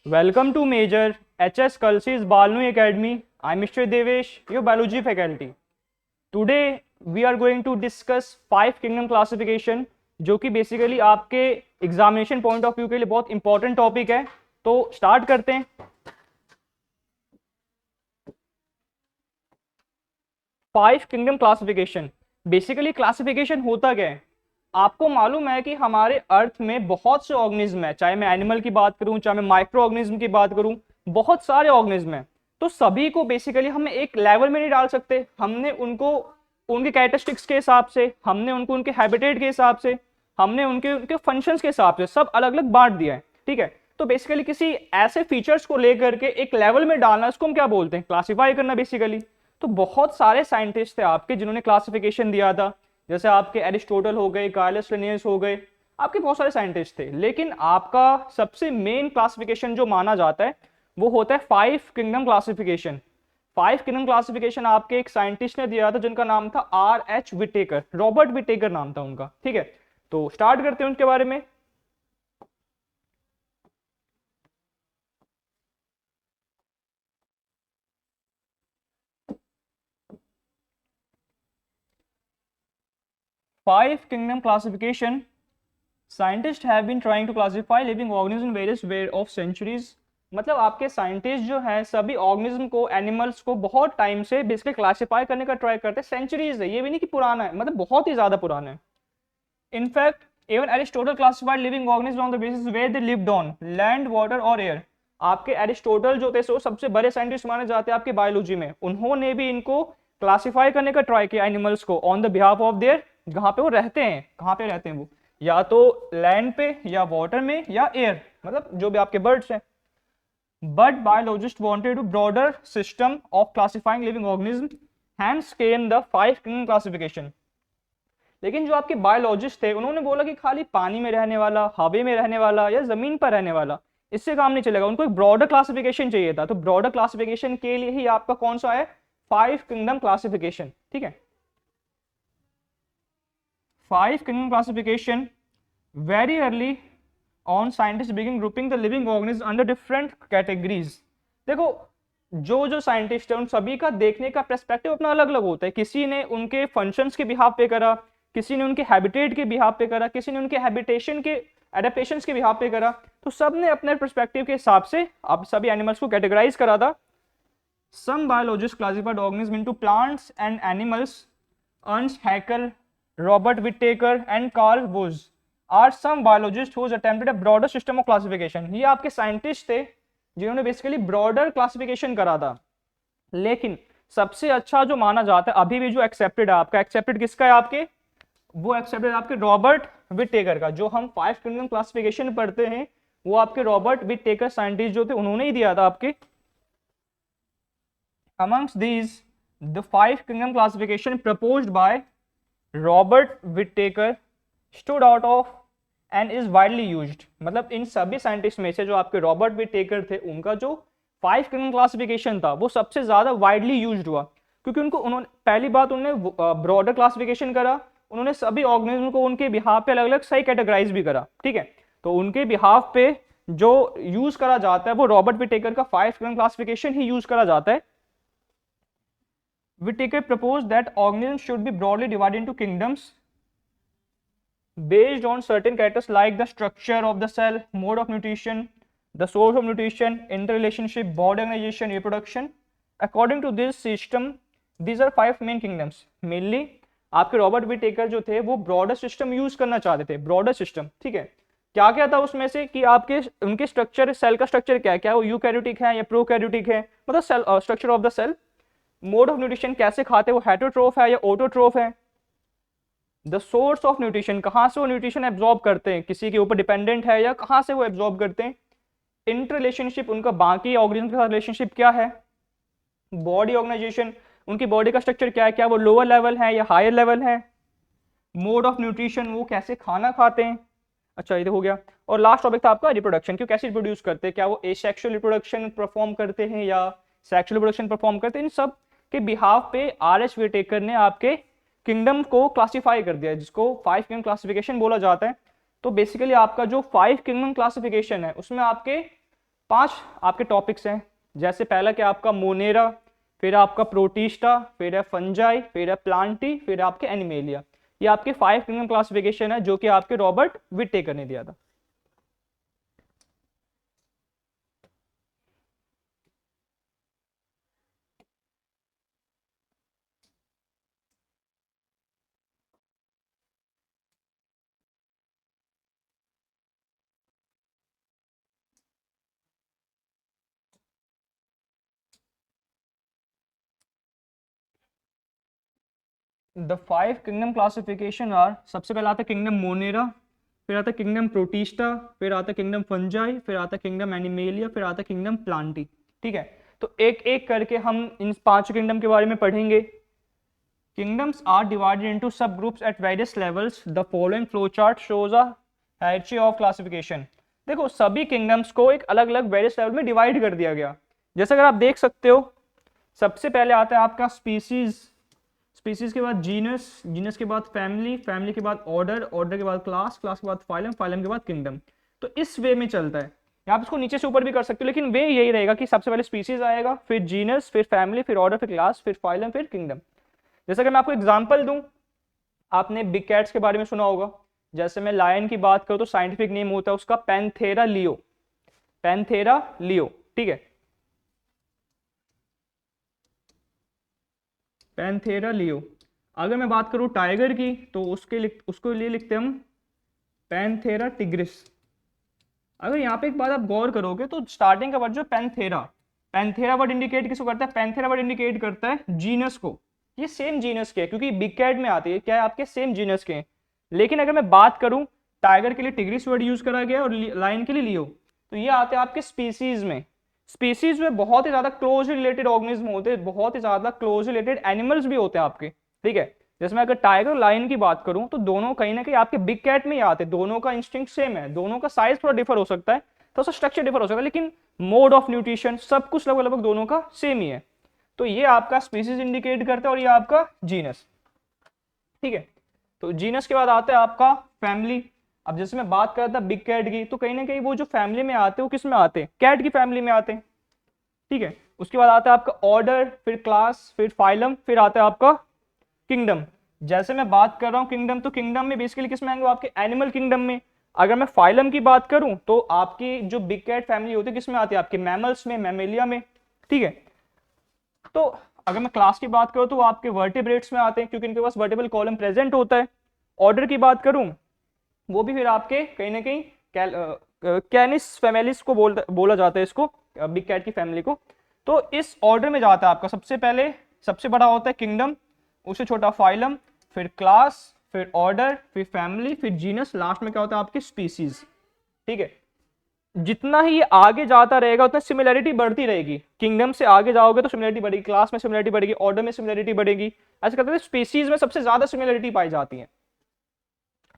Welcome to Major HS Kalsi's Balnu Academy. I'm Mr. Devesh, your biology faculty. Today we are going to discuss 5 kingdom classification, जो कि basically आपके examination point of view के लिए बहुत important topic है. तो start करते हैं. 5 kingdom क्लासिफिकेशन. बेसिकली क्लासिफिकेशन होता क्या है? आपको मालूम है कि हमारे अर्थ में बहुत से ऑर्गेनिज्म है, चाहे मैं एनिमल की बात करूं, चाहे मैं माइक्रो ऑर्गेनिज्म की बात करूं, बहुत सारे ऑर्गेनिज्म हैं. तो सभी को बेसिकली हम एक लेवल में नहीं डाल सकते. हमने उनको उनके कैरेक्टरिस्टिक्स के हिसाब से, हमने उनको उनके हैबिटेट के हिसाब से, हमने उनके उनके फंक्शंस के हिसाब से सब अलग अलग बांट दिया है. ठीक है. तो बेसिकली किसी ऐसे फीचर्स को लेकर के एक लेवल में डालना, उसको हम क्या बोलते हैं? क्लासीफाई करना बेसिकली. तो बहुत सारे साइंटिस्ट थे आपके जिन्होंने क्लासिफिकेशन दिया था. जैसे आपके एरिस्टोटल हो गए, कार्लस लिनियस हो गए, आपके बहुत सारे साइंटिस्ट थे. लेकिन आपका सबसे मेन क्लासिफिकेशन जो माना जाता है वो होता है 5 kingdom क्लासिफिकेशन. 5 kingdom क्लासिफिकेशन आपके एक साइंटिस्ट ने दिया था जिनका नाम था R.H. विटेकर. रॉबर्ट विटेकर नाम था उनका. ठीक है. तो स्टार्ट करते हैं उनके बारे में. Five kingdom classification. Scientists have been trying to classify living organisms in various way of centuries. मतलब आपके साइंटिस्ट जो है सभी ऑर्गेनिज्म को, एनिमल्स को बहुत टाइम से बेसिकली क्लासिफाई करने का ट्राई करते हैं. सेंचुरीज है, ये भी नहीं कि पुराना है, मतलब बहुत ही ज्यादा पुराना है. In fact even Aristotle classified living organism on the basis where they lived on land, water और एयर. आपके एरिस्टोटल जो थे सो सबसे बड़े साइंटिस्ट माने जाते हैं आपके बायोलॉजी में. उन्होंने भी इनको क्लासिफाई करने का ट्राई किया एनिमल्स को on the behalf of their, जहाँ पे वो रहते हैं. कहाँ पे रहते हैं वो? या तो लैंड पे, या वाटर में, या एयर, मतलब जो भी आपके बर्ड्स हैं. But biologist wanted to broader system of classifying living organism, hence came the 5 kingdom classification. लेकिन जो आपके बायोलॉजिस्ट थे उन्होंने बोला कि खाली पानी में रहने वाला, हवा में रहने वाला, या जमीन पर रहने वाला, इससे काम नहीं चलेगा. उनको एक ब्रॉडर क्लासिफिकेशन चाहिए था. तो ब्रॉडर क्लासिफिकेशन के लिए ही आपका कौन सा है? 5 kingdom क्लासिफिकेशन. ठीक है. 5 kingdom classification. Very early on scientists began grouping the living organisms under different categories. देखो, जो जो साइंटिस्ट है उन सभी का देखने का पर्सपेक्टिव अपना अलग अलग होता है. किसी ने उनके फंक्शंस के बिहाफ पे करा, किसी ने उनके हैबिटेट के बिहाफ पे करा, किसी ने उनके हैबिटेशन के एडेप्टेशंस के बिहाफ पे करा. तो सब ने अपने पर्सपेक्टिव के हिसाब से अब सभी एनिमल्स को कैटेगराइज करा था. Some biologists classified organisms into plants and animals. Ernst Haeckel, Robert Whittaker and Carl Woese are some biologists who attempted a broader system of classification. ये आपके साइंटिस्ट थे जिन्होंने बेसिकली ब्रॉडर क्लासिफिकेशन करा था. लेकिन सबसे अच्छा जो माना जाता है अभी भी, जो एक्सेप्टेड है आपका, एक्सेप्टेड किसका है आपके? वो एक्सेप्टेड आपके रॉबर्ट विटेकर का. जो हम 5 kingdom क्लासिफिकेशन पढ़ते हैं वो आपके रॉबर्ट विटेकर साइंटिस्ट जो थे उन्होंने ही दिया था आपके. Amongst these, the 5 kingdom classification proposed by Robert Whittaker stood out of and is widely used. मतलब इन सभी साइंटिस्ट में से जो आपके रॉबर्ट विटेकर थे उनका जो 5 kingdom क्लासिफिकेशन था वो सबसे ज्यादा वाइडली यूज्ड हुआ. क्योंकि उन्होंने पहली बात उन्होंने ब्रॉडर क्लासिफिकेशन करा. उन्होंने सभी ऑर्गेनिज्म को उनके बिहाफ पे अलग अलग सही कैटेगराइज भी करा. ठीक है. तो उनके बिहाफ पे जो यूज करा जाता है वो रॉबर्ट विटेकर का 5 kingdom क्लासिफिकेशन ही यूज करा जाता है. Whittaker proposed that organisms should be broadly divided into kingdoms based on certain characters like the structure of the cell, mode of nutrition, the source of nutrition, interrelationship, body organization, reproduction. According to this system, these are 5 main kingdoms. Mainly आपके Robert Whittaker जो थे वो broader system use करना चाहते थे. Broader system. ठीक है. क्या क्या था उसमें से कि आपके उनके स्ट्रक्चर, सेल का स्ट्रक्चर क्या है, क्या वो यूकैरियोटिक है या प्रोकैरियोटिक है, मतलब cell structure of the cell. Mode of nutrition, कैसे खाते, वो हेटरोट्रोफ है या ऑटोट्रोफ है. द सोर्स ऑफ न्यूट्रिशन, कहाँ से वो न्यूट्रिशन एब्जॉर्ब करते हैं, किसी के ऊपर डिपेंडेंट है या कहाँ से वो एब्जॉर्ब करते हैं. इंटर रिलेशनशिप, उनका बाकी ऑर्गेनिज्म के साथ रिलेशनशिप क्या है. बॉडी ऑर्गेनाइजेशन, उनकी बॉडी का स्ट्रक्चर क्या है, क्या वो लोअर लेवल है या हायर लेवल है. मोड ऑफ न्यूट्रिशन, वो कैसे खाना खाते हैं. अच्छा, ये हो गया. और लास्ट टॉपिक था आपका रिप्रोडक्शन, क्यों कैसे रिप्रोड्यूस करते हैं, क्या वो एसेक्सुअल रिप्रोडक्शन परफॉर्म करते हैं या सेक्सुअल रिप्रोडक्शन परफॉर्म करते हैं. इन सब के बिहाफ पे R.H. विटेकर ने आपके किंगडम को क्लासिफाई कर दिया, जिसको 5 kingdom क्लासिफिकेशन बोला जाता है. तो बेसिकली आपका जो 5 kingdom क्लासिफिकेशन है उसमें आपके 5 आपके टॉपिक्स हैं, जैसे पहला क्या आपका मोनेरा, फिर आपका प्रोटिस्टा, फिर है फंजाई, फिर है प्लांटी, फिर आपके एनिमेलिया। ये आपके 5 किंगडम क्लासिफिकेशन है जो कि आपके रॉबर्ट विटेकर ने दिया था। द 5 किंगडम क्लासिफिकेशन आर, सबसे पहले आता है किंगडम मोनेरा, फिर आता है किंगडम प्रोटिस्टा, फिर आता है किंगडम फंजाई, फिर आता है किंगडम एनिमेलिया, फिर आता है किंगडम प्लांटी। ठीक है, तो एक एक करके हम इन 5 किंगडम के बारे में पढ़ेंगे। Kingdoms are divided into subgroups at various levels. The following flowchart shows a hierarchy of classification. देखो सभी किंगडम्स को एक अलग अलग वेरियस लेवल में डिवाइड कर दिया गया। जैसे अगर आप देख सकते हो, सबसे पहले आता है आपका स्पीसीज, स्पीसीज के बाद जीनस, जीनस के बाद फैमिली, फैमिली के बाद ऑर्डर, ऑर्डर के बाद क्लास, क्लास के बाद फाइलम, फाइलम के बाद किंगडम। तो इस वे में चलता है। आप इसको नीचे से ऊपर भी कर सकते हो, लेकिन वे यही रहेगा कि सबसे पहले स्पीसीज आएगा, फिर जीनस, फिर फैमिली, फिर ऑर्डर, फिर क्लास, फिर फाइलम, फिर किंगडम। जैसे कि मैं आपको एग्जांपल दूं, आपने बिग कैट्स के बारे में सुना होगा। जैसे मैं लायन की बात करूं तो साइंटिफिक नेम होता है उसका पैंथेरा लियो, पैंथेरा लियो। ठीक है, पैंथेरा लियो। अगर मैं बात करूं टाइगर की तो उसको लिए लिखते हैं हम पैंथेरा टिग्रिस। अगर यहाँ पे एक बात आप गौर करोगे तो स्टार्टिंग का वर्ड जो पैंथेरा, पैंथेरा वर्ड इंडिकेट किसको करता है? पैंथेरा वर्ड इंडिकेट करता है जीनस को। ये सेम जीनस के है क्योंकि बिग कैट में आती है, क्या है आपके सेम जीनस के हैं। लेकिन अगर मैं बात करूं टाइगर के लिए टिग्रिस वर्ड यूज करा गया और लायन के लिए लियो, तो ये आते हैं आपके स्पीसीज में। स्पीसीज में बहुत ही ज्यादा क्लोज रिलेटेड ऑर्गेनिज्म होते हैं, बहुत ही ज्यादा क्लोज रिलेटेड एनिमल्स भी होते हैं आपके। ठीक है, जैसे मैं अगर टाइगर और लायन की बात करूं तो दोनों कहीं ना कहीं आपके बिग कैट में ही आते हैं। दोनों का इंस्टिंक्ट सेम है, दोनों का साइज थोड़ा डिफर हो सकता है, थोड़ा सा स्ट्रक्चर डिफर हो सकता है, लेकिन मोड ऑफ न्यूट्रिशन सब कुछ लगभग लगभग दोनों का सेम ही है। तो ये आपका स्पीसीज इंडिकेट करता है और ये आपका जीनस। ठीक है, तो जीनस के बाद आता है आपका फैमिली। अब जैसे मैं बात कर रहा था बिग कैट की, तो कहीं ना कहीं वो जो फैमिली में आते हैं वो किस में आते हैं? कैट की फैमिली में आते हैं। ठीक है, उसके बाद आता है आपका ऑर्डर, फिर क्लास, फिर फाइलम, फिर आता है आपका किंगडम। जैसे मैं बात कर रहा हूँ किंगडम, तो किंगडम में बेसिकली किस में आएंगे? आपके एनिमल किंगडम में। अगर मैं फाइलम की बात करूं तो आपकी जो बिग कैट फैमिली होती है किस में आती है? आपके मैमल्स में, मैमेलिया में। ठीक है, तो अगर मैं क्लास की बात करूं तो आपके वर्टिब्रेट्स में आते हैं क्योंकि इनके पास वर्टिब्रल कॉलम प्रेजेंट होता है। ऑर्डर की बात करूं वो भी फिर आपके कहीं ना कहीं कैनिस फैमिलीज को बोला जाता है इसको, बिग कैट की फैमिली को। तो इस ऑर्डर में जाता है आपका सबसे पहले, सबसे बड़ा होता है किंगडम, उससे छोटा फाइलम, फिर क्लास, फिर ऑर्डर, फिर फैमिली, फिर जीनस, लास्ट में क्या होता है आपकी स्पीसीज। ठीक है, जितना ही आगे जाता रहेगा उतना सिमिलैरिटी बढ़ती रहेगी। किंगडम से आगे जाओगे तो सिमिलैरिटी बढ़ेगी, क्लास में सिमिलैरिटी बढ़ेगी, ऑर्डर में सिमिलैरिटी बढ़ेगी, ऐसे करते हैं स्पीसीज में सबसे ज्यादा सिमिलैरिटी पाई जाती है।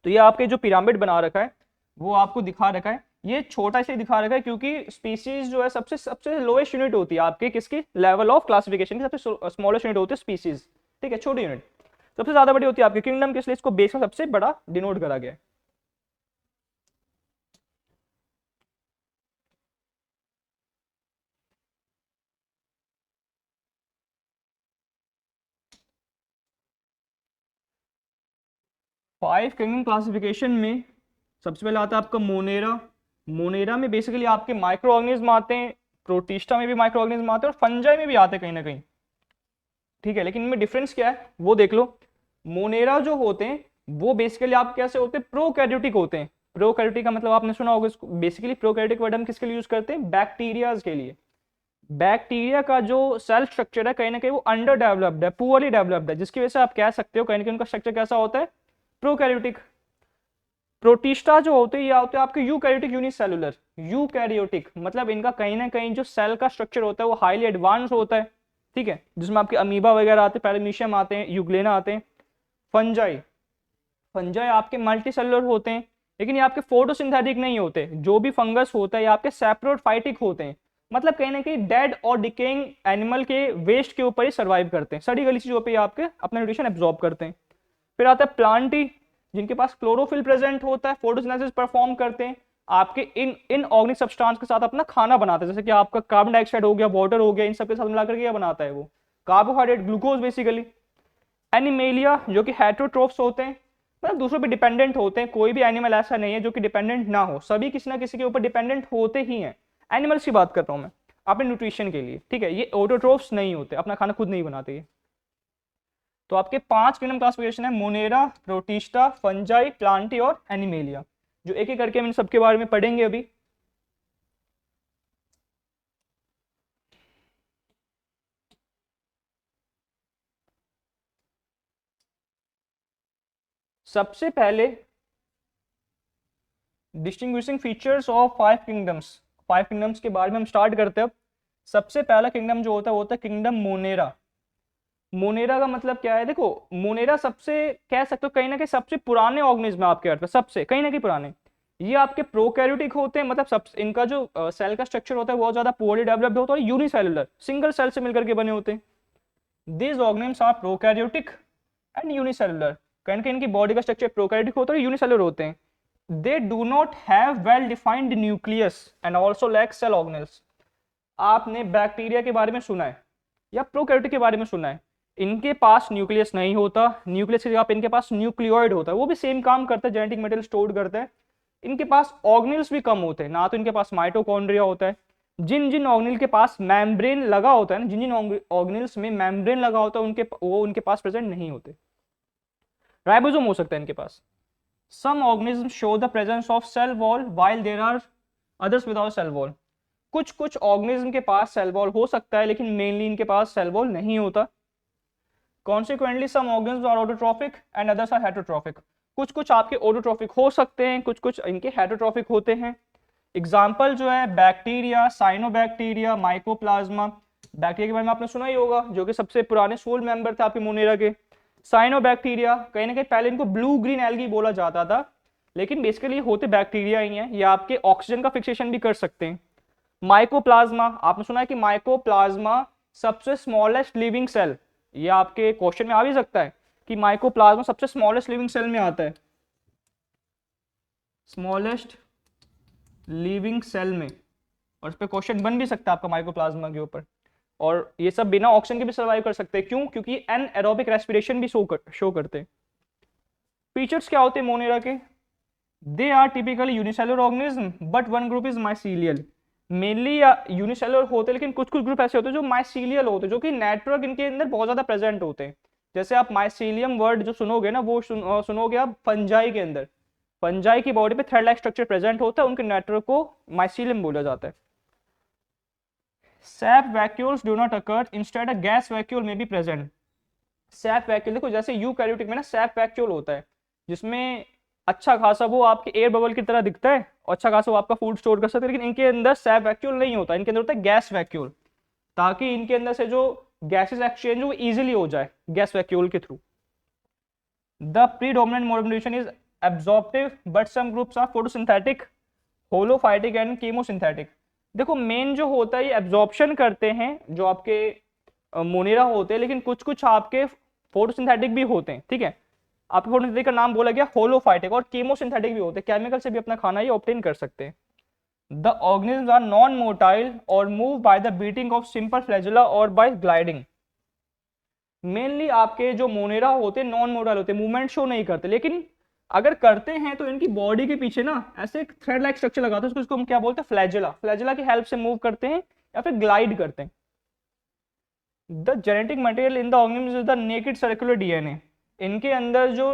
तो ये आपके जो पिरामिड बना रखा है वो आपको दिखा रखा है, ये छोटा से दिखा रखा है क्योंकि स्पीसीज जो है सबसे सबसे लोएस्ट यूनिट होती है आपके किसकी? लेवल ऑफ क्लासिफिकेशन की सबसे स्मॉलेस्ट यूनिट होती है स्पीसीज। ठीक है, छोटी यूनिट। सबसे ज्यादा बड़ी होती है आपकी किंगडम की, इसलिए इसको बेस में सबसे बड़ा डिनोट करा गया है। फाइव किंगडम क्लासिफिकेशन में सबसे पहले आता है आपका मोनेरा। मोनेरा में बेसिकली आपके माइक्रो ऑर्गेनिज्म आते हैं, प्रोटिस्टा में भी माइक्रो ऑर्गेनिज्म आते हैं और फंजाई में भी आते हैं कहीं ना कहीं। ठीक है, लेकिन इनमें डिफरेंस क्या है वो देख लो। मोनेरा जो होते हैं वो बेसिकली आप कैसे होते हैं? प्रोकैरियोटिक होते हैं। प्रोकैरियोटिक का मतलब आपने सुना होगा इसको, बेसिकली प्रोकैरियोटिक वर्ड हम किसके लिए यूज करते हैं? बैक्टीरियाज के लिए। बैक्टीरिया का जो सेल स्ट्रक्चर है कहीं ना कहीं वो अंडर डेवलप्ड है, पुअरली डेवलप्ड है, जिसकी वजह से आप कह सकते हो कहीं ना कहीं उनका स्ट्रक्चर कैसा होता है? प्रोकैरियोटिक। प्रोटिस्टा जो होते हैं ये होते हैं आपके यूकैरियोटिक यूनिसेलुलर। यूकैरियोटिक मतलब इनका कहीं ना कहीं जो सेल का स्ट्रक्चर होता है वो हाईली एडवांस होता है। ठीक है, जिसमें आपके अमीबा वगैरह आते हैं, पैरामीशियम आते हैं, यूग्लेना आते हैं। फंजाई, फंजाई आपके मल्टी सेलुलर होते हैं, लेकिन ये आपके फोटोसिंथेटिक नहीं होते। जो भी फंगस होता है ये आपके सैप्रोफाइटिक होते हैं, मतलब कहीं ना कहीं डेड और डिकेइंग एनिमल के वेस्ट के ऊपर ही सर्वाइव करते हैं, सड़ी गली चीजों पे ये आपके अपना न्यूट्रिशन एब्जॉर्ब करते हैं। फिर आता है प्लांटी, जिनके पास क्लोरोफिल प्रेजेंट होता है, फोटोसिंथेसिस परफॉर्म करते हैं, आपके इन ऑर्गेनिक सब्सटेंस के साथ अपना खाना बनाता है, जैसे कि आपका कार्बन डाइऑक्साइड हो गया, वाटर हो गया, इन सब के साथ मिलाकर के क्या बनाता है वो कार्बोहाइड्रेट, ग्लूकोज बेसिकली। एनिमेलिया जो कि हेटरोट्रोफ्स होते हैं, मतलब दूसरों पे डिपेंडेंट होते हैं, कोई भी एनिमल ऐसा नहीं है जो कि डिपेंडेंट ना हो, सभी किसी ना किसी के ऊपर डिपेंडेंट होते ही हैं। एनिमल्स की बात कर रहा हूं मैं अपने न्यूट्रिशन के लिए, ठीक है, ये ऑटोट्रोफ्स नहीं होते, अपना खाना खुद नहीं बनाते ये। तो आपके 5 किंगडम क्लासिफिकेशन है, मोनेरा, प्रोटिस्टा, फंजाई, प्लांटी और एनिमेलिया, जो एक एक करके हम इन सबके बारे में पढ़ेंगे अभी। सबसे पहले distinguishing features of 5 kingdoms, 5 kingdoms के बारे में हम स्टार्ट करते हैं अब। सबसे पहला किंगडम जो होता है वो होता है किंगडम मोनेरा। मोनेरा का मतलब क्या है, देखो मोनेरा सबसे कह सकते हो कहीं ना कहीं सबसे पुराने ऑर्गेनिज्म है आपके अर्थ में, सबसे कहीं ना कहीं पुराने। ये आपके प्रोकैरियोटिक होते हैं, मतलब सब इनका जो सेल का स्ट्रक्चर होता है बहुत ज्यादा पोअरली डेवलप्ड होता है और यूनिसेलुलर सिंगल सेल से मिलकर के बने होते हैं। These organisms are prokaryotic and unicellular, कहीं ना कहीं इनकी बॉडी का स्ट्रक्चर प्रोकैरियोटिक होता है और यूनिसेलुलर होते हैं। They do not have well defined nucleus and also lack cell organelles. आपने बैक्टीरिया के बारे में सुना है या प्रोकैरियोटिक के बारे में सुना है, इनके पास न्यूक्लियस नहीं होता, न्यूक्लियस की जगह पे इनके पास न्यूक्लियोइड होता है, वो भी सेम काम करता है, जेनेटिक मटेरियल स्टोर करता है। इनके पास ऑर्गेनेल्स भी कम होते हैं, ना तो इनके पास माइटोकॉन्ड्रिया होता है। जिन जिन ऑर्गेनेल के पास मेम्ब्रेन लगा होता है ना, जिन जिन ऑर्गेनेल्स में मेम्ब्रेन लगा होता है उनके पास प्रेजेंट नहीं होते। राइबोसोम हो सकता है इनके पास। Some organism show the presence of cell wall while there are others without cell wall. कुछ कुछ ऑर्गेनिज्म के पास सेल वॉल हो सकता है, लेकिन मेनली इनके पास सेल वॉल नहीं होता। Consequently some organism are autotrophic and others are heterotrophic. कुछ कुछ आपके ऑटोट्रॉफिक हो सकते हैं, कुछ कुछ इनके हेटरोट्रॉफिक होते हैं। एग्जाम्पल जो है बैक्टीरिया, साइनोबैक्टीरिया, माइकोप्लाज्मा। बैक्टीरिया के बारे में आपने सुना ही होगा, जो कि सबसे पुराने सोल मेंबर थे आपके मोनेरा के। साइनोबैक्टीरिया कहीं ना कहीं पहले इनको ब्लू ग्रीन एल्गी बोला जाता था, लेकिन बेसिकली होते बैक्टीरिया ही हैं, ये आपके ऑक्सीजन का फिक्सेशन भी कर सकते हैं। माइकोप्लाज्मा, आपने सुना है कि माइकोप्लाज्मा सबसे स्मॉलेस्ट लिविंग सेल, ये आपके क्वेश्चन में आ भी सकता है कि माइकोप्लाज्मा सबसे स्मॉलेस्ट लिविंग सेल में आता है, स्मॉलेस्ट लिविंग सेल में, और इस पर क्वेश्चन बन भी सकता है आपका माइकोप्लाज्मा के ऊपर। और ये सब बिना ऑक्सीजन के भी सर्वाइव कर सकते हैं, क्यों, क्योंकि एनाएरोबिक रेस्पिरेशन भी शो करते हैं। फीचर्स क्या होते हैं मोनेरा के, they are typically unicellular organism but one group is mycelial. Mainly unicellular होते हैं, लेकिन कुछ कुछ ग्रुप ऐसे होते हैं जो माइसीलियल होते हैं, जो कि नेटवर्क इनके अंदर बहुत ज्यादा प्रेजेंट होते हैं। जैसे आप माइसीलियम वर्ड जो सुनोगे ना, वो सुनोगे आप फंजाई के अंदर। फंजाई की बॉडी पे थ्रेड लाइक स्ट्रक्चर प्रेजेंट होता है, उनके नेटवर्क को माइसीलियम बोला जाता है। SAP vacuoles do not occur, instead a gas vacuole में बी प्रेजेंट। सैप वैक्यूल देखो, जैसे यूकैरियोटिक में ना सैप वैक्यूल होता है, जिसमें अच्छा खासा वो आपके एयर बबल की तरह दिखता है और अच्छा खासा वो आपका फूड स्टोर कर सकते हैं, लेकिन इनके अंदर सैप वैक्यूल नहीं होता, इनके अंदर होता है गैस वैक्यूल, ताकि इनके अंदर से जो गैसेस एक्सचेंज वो इजीली हो जाए गैस वैक्यूल के through. The predominant mode of nutrition is absorptive but some groups are photosynthetic, holophytic and chemosynthetic. देखो मेन जो होता है ये एब्जॉर्प्शन करते हैं जो आपके मोनेरा होते हैं, लेकिन कुछ कुछ आपके फोटोसिंथेटिक भी होते हैं, ठीक है। आपके फोटोसिंथेटिक का नाम बोला गया होलोफाइटिक, और कीमोसिंथेटिक भी होते हैं, केमिकल से भी अपना खाना ये ऑब्टेन कर सकते हैं। The organism are non motile or move by the beating of simple flagella or by gliding. Mainly आपके जो मोनेरा होते हैं नॉन मोटाइल होते हैं, मूवमेंट शो नहीं करते, लेकिन अगर करते हैं तो इनकी बॉडी के पीछे ना ऐसे एक थ्रेड लाइक स्ट्रक्चर लगाते हैं, उसको हम क्या बोलते हैं, फ्लैजुला। फ्लैजुला की हेल्प से मूव करते हैं या फिर ग्लाइड करते हैं। The genetic material in the organism is the naked circular DNA. इनके अंदर जो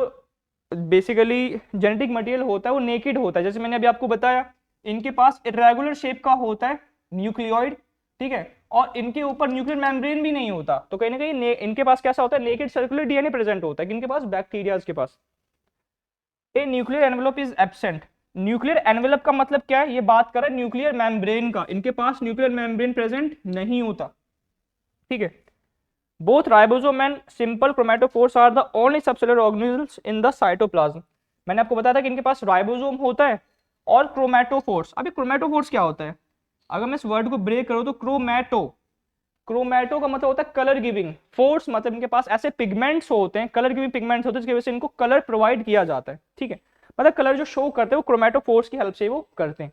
बेसिकली जेनेटिक मटेरियल होता है वो नेकेड होता है, जैसे मैंने अभी आपको बताया, इनके पास इरेगुलर शेप का होता है न्यूक्लियोइड, ठीक है, और इनके ऊपर न्यूक्लियर मेम्ब्रेन भी नहीं होता, तो कहीं ना कहीं इनके पास कैसा होता है, नेकेड सर्कुलर डीएनए प्रेजेंट होता है, इनके पास बैक्टीरियाज के पास। A nuclear envelope is absent. Nuclear envelope का मतलब क्या है, ये बात कर रहा है न्यूक्लियर मेम्ब्रेन का, इनके पास न्यूक्लियर मेम्ब्रेन प्रेजेंट नहीं होता, ठीक है। Both ribosome and simple chromatophores are the only subcellular organisms in the cytoplasm. मैंने आपको बताया था कि इनके पास राइबोसोम होता है और क्रोमैटोफोर्स। अभी क्रोमैटोफोर्स क्या होता है, अगर मैं इस वर्ड को ब्रेक करूं तो क्रोमैटो, क्रोमैटो का मतलब होता है कलर गिविंग, फोर्स मतलब इनके पास ऐसे पिगमेंट्स होते हैं, कलर गिविंग पिगमेंट्स होते हैं जिसकी वजह से इनको कलर प्रोवाइड किया जाता है, ठीक है। मतलब कलर जो शो करते हैं वो क्रोमेटोफोर्स की हेल्प से वो करते हैं।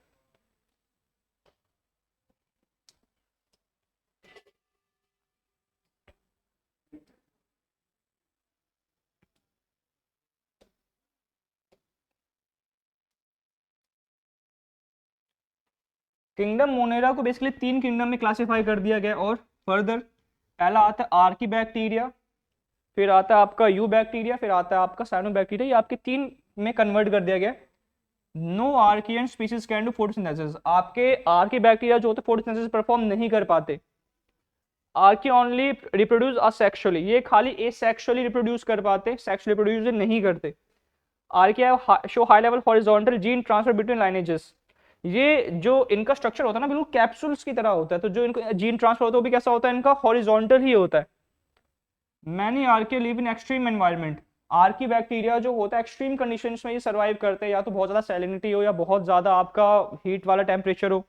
किंगडम मोनेरा को बेसिकली 3 किंगडम में क्लासिफाई कर दिया गया। और फर्दर पहला आता है आर्की बैक्टीरिया, फिर आता है आपका यू बैक्टीरिया, फिर आता है आपका साइनो बैक्टीरिया। ये आपके 3 में कन्वर्ट कर दिया गया। No archaean species can do photosynthesis. आपके आर्की बैक्टीरिया जो होते हैं फोटोसिंथेसिस परफॉर्म नहीं कर पाते। आर्की ओनली रिप्रोड्यूस असेक्सुअली, ये खाली एसेक्सुअली रिप्रोड्यूस कर पाते, सेक्सुअली रिप्रोड्यूस नहीं करते। Archaea show high level horizontal gene transfer between lineages. ये जो इनका स्ट्रक्चर होता है ना बिल्कुल कैप्सूल्स की तरह होता है, तो जो इनको जीन ट्रांसफर होता है वो भी कैसा होता है, इनका हॉरिजॉन्टल ही होता है। Many Archie live in extreme environment. Archie bacteria जो होता है एक्सट्रीम कंडीशंस में ये सर्वाइव करते हैं, या तो बहुत ज्यादा सैलिनिटी हो या बहुत ज्यादा आपका हीट वाला टेम्परेचर हो।